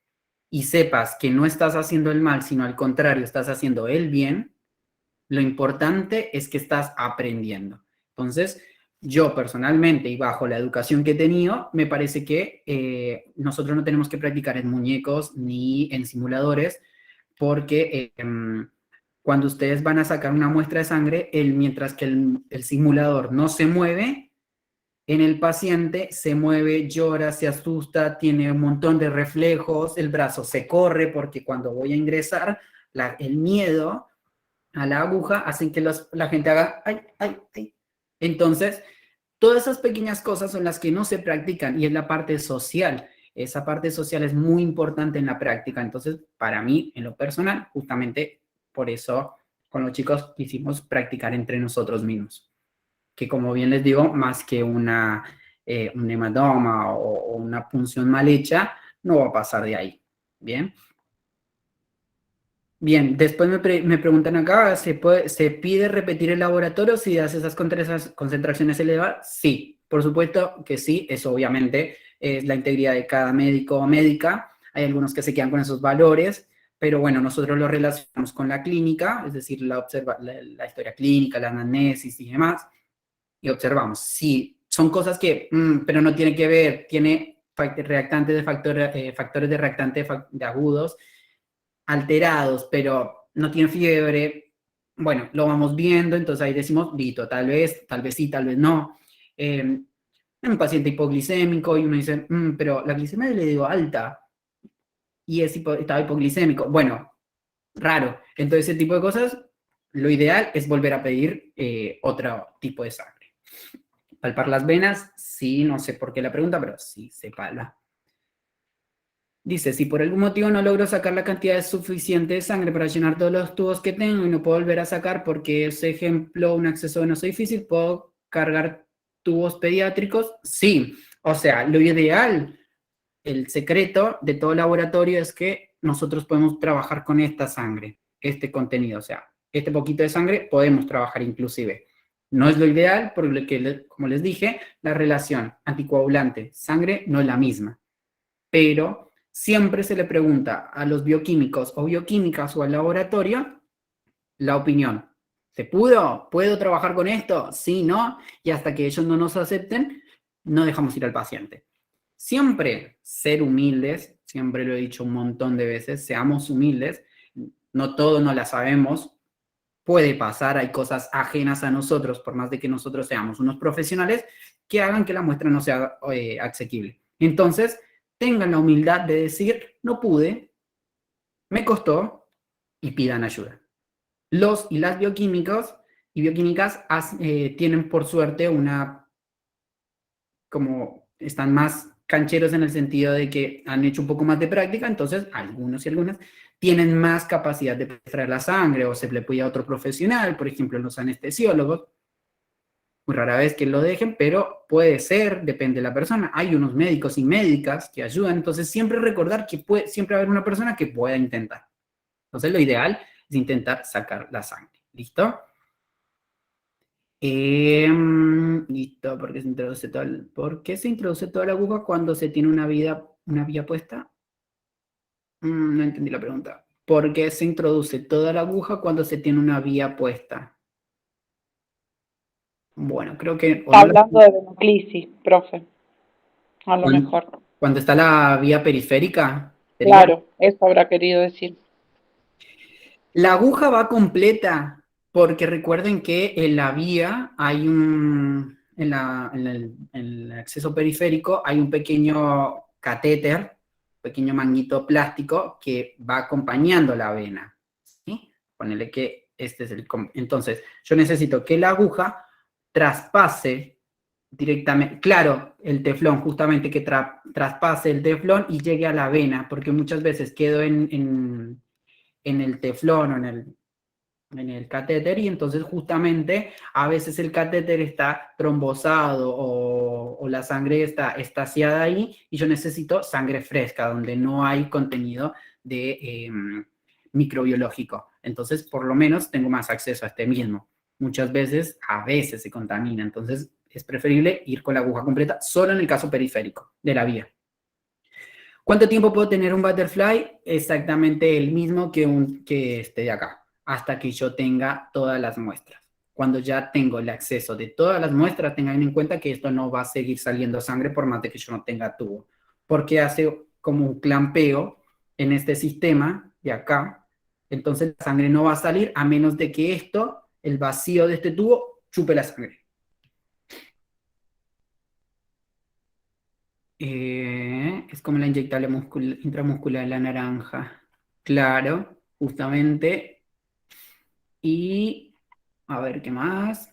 y sepas que no estás haciendo el mal, sino al contrario, estás haciendo el bien, lo importante es que estás aprendiendo. Entonces, yo personalmente y bajo la educación que he tenido, me parece que nosotros no tenemos que practicar en muñecos ni en simuladores, porque cuando ustedes van a sacar una muestra de sangre, mientras que el simulador no se mueve, en el paciente se mueve, llora, se asusta, tiene un montón de reflejos, el brazo se corre, porque cuando voy a ingresar, el miedo a la aguja hacen que la gente haga ay, ay, ay. Entonces, todas esas pequeñas cosas son las que no se practican y es la parte social. Esa parte social es muy importante en la práctica. Entonces, para mí, en lo personal, justamente por eso con los chicos quisimos practicar entre nosotros mismos. Que como bien les digo, más que un hematoma o una punción mal hecha, no va a pasar de ahí. ¿Bien? Bien, después me preguntan acá, ¿se pide repetir el laboratorio si hace esas concentraciones elevadas? Sí, por supuesto que sí, eso obviamente es la integridad de cada médico o médica. Hay algunos que se quedan con esos valores, pero bueno, nosotros lo relacionamos con la clínica, es decir, la historia clínica, la anamnesis y demás, y observamos. Sí, son cosas que, pero no tiene que ver, tiene factores de reactante de agudos, alterados, pero no tiene fiebre, bueno, lo vamos viendo, entonces ahí decimos, listo, tal vez sí, tal vez no. Un paciente hipoglicémico y uno dice, pero la glicemia le dio alta y estaba hipoglicémico. Bueno, raro. Entonces ese tipo de cosas lo ideal es volver a pedir otro tipo de sangre. Palpar las venas, sí, no sé por qué la pregunta, pero sí se palpa. Dice, si por algún motivo no logro sacar la cantidad suficiente de sangre para llenar todos los tubos que tengo y no puedo volver a sacar porque es, ejemplo, un acceso venoso difícil, ¿puedo cargar tubos pediátricos? Sí, o sea, lo ideal, el secreto de todo laboratorio es que nosotros podemos trabajar con esta sangre, este contenido, o sea, este poquito de sangre podemos trabajar inclusive. No es lo ideal, porque como les dije, la relación anticoagulante-sangre no es la misma, pero siempre se le pregunta a los bioquímicos o bioquímicas o al laboratorio la opinión. ¿Se pudo? ¿Puedo trabajar con esto? Sí, no. Y hasta que ellos no nos acepten, no dejamos ir al paciente. Siempre ser humildes, siempre lo he dicho un montón de veces, seamos humildes. No todo no la sabemos. Puede pasar, hay cosas ajenas a nosotros, por más de que nosotros seamos unos profesionales, que hagan que la muestra no sea asequible. Entonces, tengan la humildad de decir, no pude, me costó, y pidan ayuda. Los y las bioquímicos y bioquímicas tienen por suerte como están más cancheros en el sentido de que han hecho un poco más de práctica, entonces algunos y algunas tienen más capacidad de extraer la sangre o se le puede a otro profesional, por ejemplo los anestesiólogos. Muy rara vez que lo dejen, pero puede ser, depende de la persona. Hay unos médicos y médicas que ayudan, entonces siempre recordar que siempre va a haber una persona que pueda intentar. Entonces lo ideal es intentar sacar la sangre. ¿Listo? Listo, ¿por qué se introduce toda la aguja cuando se tiene una vía puesta? No entendí la pregunta. ¿Por qué se introduce toda la aguja cuando se tiene una vía puesta? Bueno, creo que... Hablando de venoclisis, profe. A lo mejor. Cuando está la vía periférica. Claro, eso habrá querido decir. La aguja va completa, porque recuerden que en la vía hay en el acceso periférico hay un pequeño catéter, pequeño manguito plástico que va acompañando la vena. ¿Sí? Ponele que este es el... Entonces, yo necesito que la aguja traspase directamente, claro, el teflón, justamente que traspase el teflón y llegue a la vena, porque muchas veces quedo en el teflón o en el catéter y entonces justamente a veces el catéter está trombosado o la sangre está estaciada ahí y yo necesito sangre fresca donde no hay contenido de microbiológico. Entonces por lo menos tengo más acceso a este mismo. Muchas veces, a veces se contamina, entonces es preferible ir con la aguja completa solo en el caso periférico de la vía. ¿Cuánto tiempo puedo tener un butterfly? Exactamente el mismo que este de acá, hasta que yo tenga todas las muestras. Cuando ya tengo el acceso de todas las muestras, tengan en cuenta que esto no va a seguir saliendo sangre por más de que yo no tenga tubo, porque hace como un clampeo en este sistema de acá, entonces la sangre no va a salir a menos de que esto, el vacío de este tubo, chupe la sangre. Es como la inyectable intramuscular de la naranja. Claro, justamente. Y a ver qué más.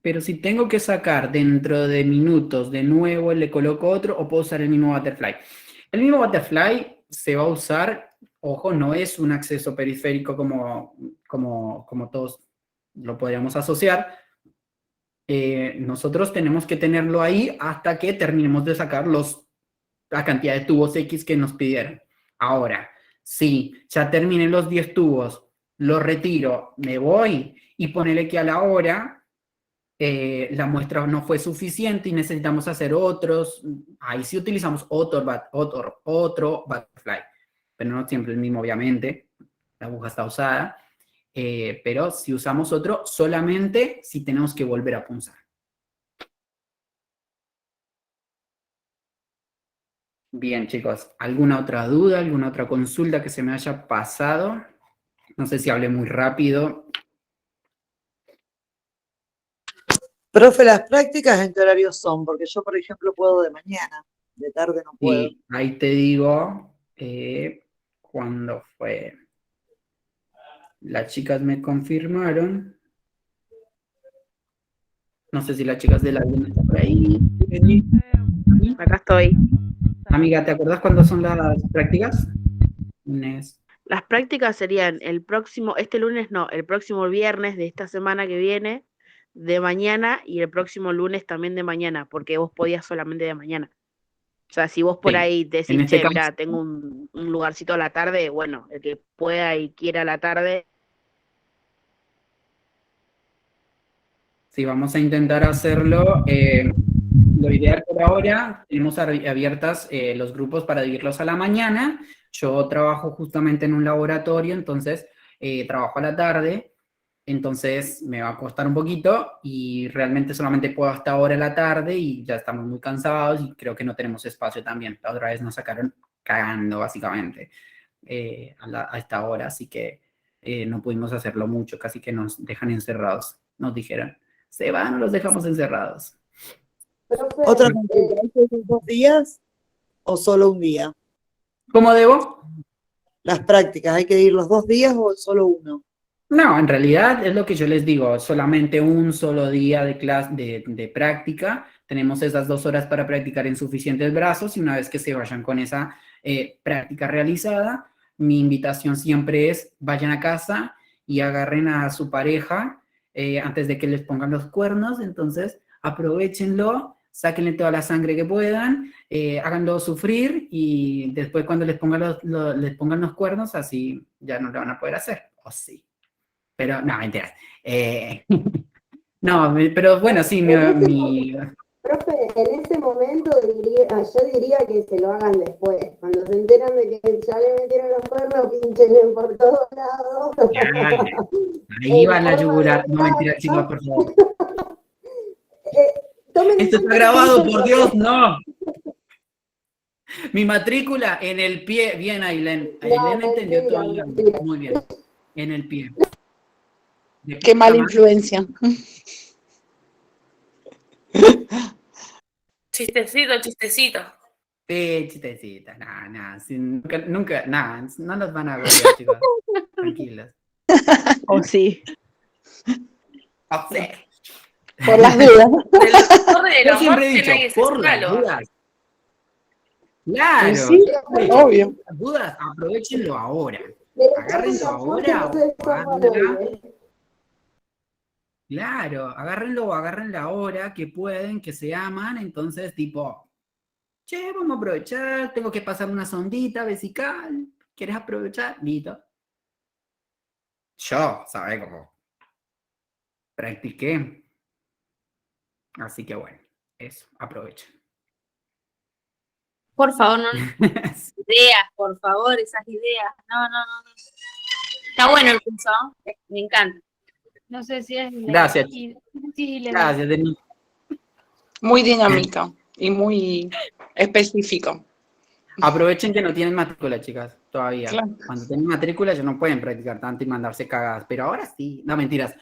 Pero si tengo que sacar dentro de minutos de nuevo, le coloco otro o puedo usar el mismo butterfly. El mismo butterfly se va a usar, ojo, no es un acceso periférico como todos lo podríamos asociar. Nosotros tenemos que tenerlo ahí hasta que terminemos de sacar la cantidad de tubos X que nos pidieron. Ahora, si ya terminé los 10 tubos, los retiro, me voy y ponele que a la hora la muestra no fue suficiente y necesitamos hacer otros, ahí sí utilizamos otro butterfly, pero no siempre el mismo, obviamente, la aguja está usada. Pero si usamos otro, solamente si tenemos que volver a punzar. Bien, chicos, ¿alguna otra duda, alguna otra consulta que se me haya pasado? No sé si hablé muy rápido. Profe, ¿las prácticas en qué horario son? Porque yo, por ejemplo, puedo de mañana, de tarde no puedo. Y ahí te digo, ¿Cuándo fue? Las chicas me confirmaron. No sé si las chicas de la Bien están por ahí. Acá estoy. Amiga, ¿te acuerdas cuándo son las prácticas? Lunes. Las prácticas serían el próximo, este lunes no, el próximo viernes de esta semana que viene, de mañana, y el próximo lunes también de mañana, porque vos podías solamente de mañana. O sea, si vos por Sí. ahí decís, En este che, caso, mirá, tengo un lugarcito a la tarde, bueno, el que pueda y quiera a la tarde. sí, vamos a intentar hacerlo. Lo ideal por ahora, tenemos abiertas los grupos para dividirlos a la mañana. Yo trabajo justamente en un laboratorio, entonces trabajo a la tarde, entonces me va a costar un poquito y realmente solamente puedo hasta ahora a la tarde y ya estamos muy cansados y creo que no tenemos espacio también. La otra vez nos sacaron cagando básicamente a esta hora, así que no pudimos hacerlo mucho, casi que nos dejan encerrados, nos dijeron. Se van o los dejamos encerrados. Otra consulta, ¿son 2 días o solo un día? ¿Cómo debo? Las prácticas, ¿hay que ir los 2 días o solo uno? No, en realidad es lo que yo les digo, solamente un solo día de clase de práctica. Tenemos esas 2 horas para practicar en suficientes brazos y una vez que se vayan con esa práctica realizada, mi invitación siempre es vayan a casa y agarren a su pareja antes de que les pongan los cuernos, entonces aprovechenlo, sáquenle toda la sangre que puedan, háganlo sufrir y después cuando les pongan los cuernos, así ya no lo van a poder hacer, o sí. Pero, no, mentiras. No, pero bueno, sí, Profe, en ese momento yo diría que se lo hagan después. Cuando se enteran de que ya le metieron los cuernos, pinchenle por todos lados. ahí va la yugular. No, mentira, chicos, por favor. Esto está grabado, por Dios, no. Mi matrícula en el pie. Bien, Ailén. Ailén entendió todo. Muy bien. En el pie. Qué mala influencia. Chistecito, chistecito. Chistecito. Nunca, nada, no los van a ver, chicos. Tranquilos. O sí. O sea. Por las dudas. Yo siempre he dicho, por las dudas. Claro. Sí, obvio. Las dudas, aprovechenlo ahora. Agárrenlo ahora o agárrenla. Claro, agárrenlo o agárrenla ahora que pueden, que se aman, entonces tipo, che, vamos a aprovechar, tengo que pasar una sondita vesical, ¿quieres aprovechar? Listo. Yo, ¿sabes cómo? Practiqué. Así que bueno, eso, aprovechen. Por favor, no. Ideas, por favor, esas ideas. No. Está bueno el curso, me encanta. No sé si es... Gracias. Gracias, Denis. Muy dinámico y muy específico. Aprovechen que no tienen matrícula, chicas, todavía. Claro. Cuando tienen matrícula ya no pueden practicar tanto y mandarse cagadas, pero ahora sí. No, mentiras.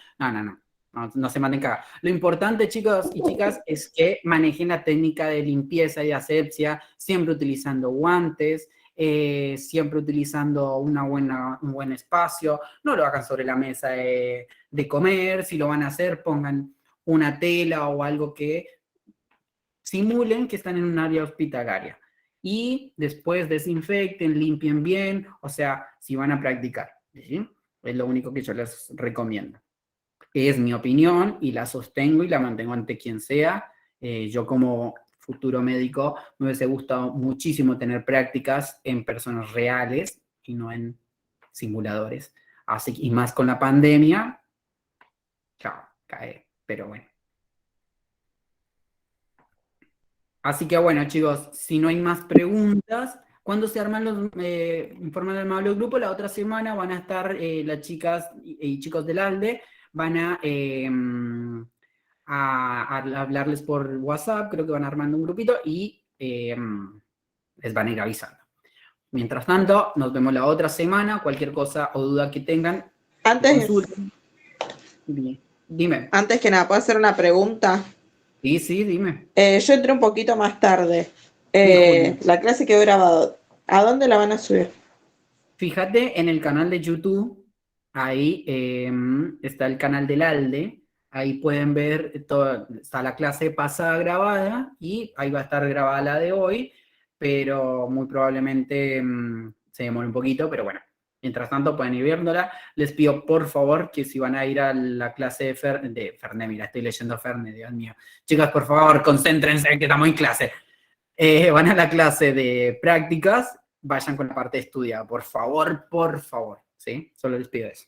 No se manden cagadas. Lo importante, chicos y chicas, es que manejen la técnica de limpieza y asepsia, siempre utilizando guantes, siempre utilizando un buen espacio. No lo hagan sobre la mesa de comer. Si lo van a hacer, pongan una tela o algo que simulen que están en un área hospitalaria. Y después desinfecten, limpien bien, o sea, si van a practicar, ¿sí? Es lo único que yo les recomiendo. Es mi opinión y la sostengo y la mantengo ante quien sea. Yo como futuro médico me hubiese gustado muchísimo tener prácticas en personas reales y no en simuladores. Así, y más con la pandemia, chao, cae, pero bueno. Así que bueno, chicos, si no hay más preguntas, ¿cuándo se arman informan armados los grupos? La otra semana van a estar las chicas y chicos del ALDE, van a hablarles por WhatsApp, creo que van armando un grupito y les van a ir avisando. Mientras tanto, nos vemos la otra semana, cualquier cosa o duda que tengan, consulten. Dime. Antes que nada, ¿puedo hacer una pregunta? Sí, dime. Yo entré un poquito más tarde. La clase quedó grabada. ¿A dónde la van a subir? Fíjate en el canal de YouTube, ahí está el canal del ALDE, ahí pueden ver, está la clase pasada grabada y ahí va a estar grabada la de hoy, pero muy probablemente se demore un poquito, pero bueno, mientras tanto pueden ir viéndola. Les pido por favor que si van a ir a la clase de Ferne, mira, estoy leyendo Ferne, Dios mío. Chicas, por favor, concéntrense que estamos en clase. Van a la clase de prácticas, vayan con la parte de estudia, por favor, ¿sí? Solo les pido eso.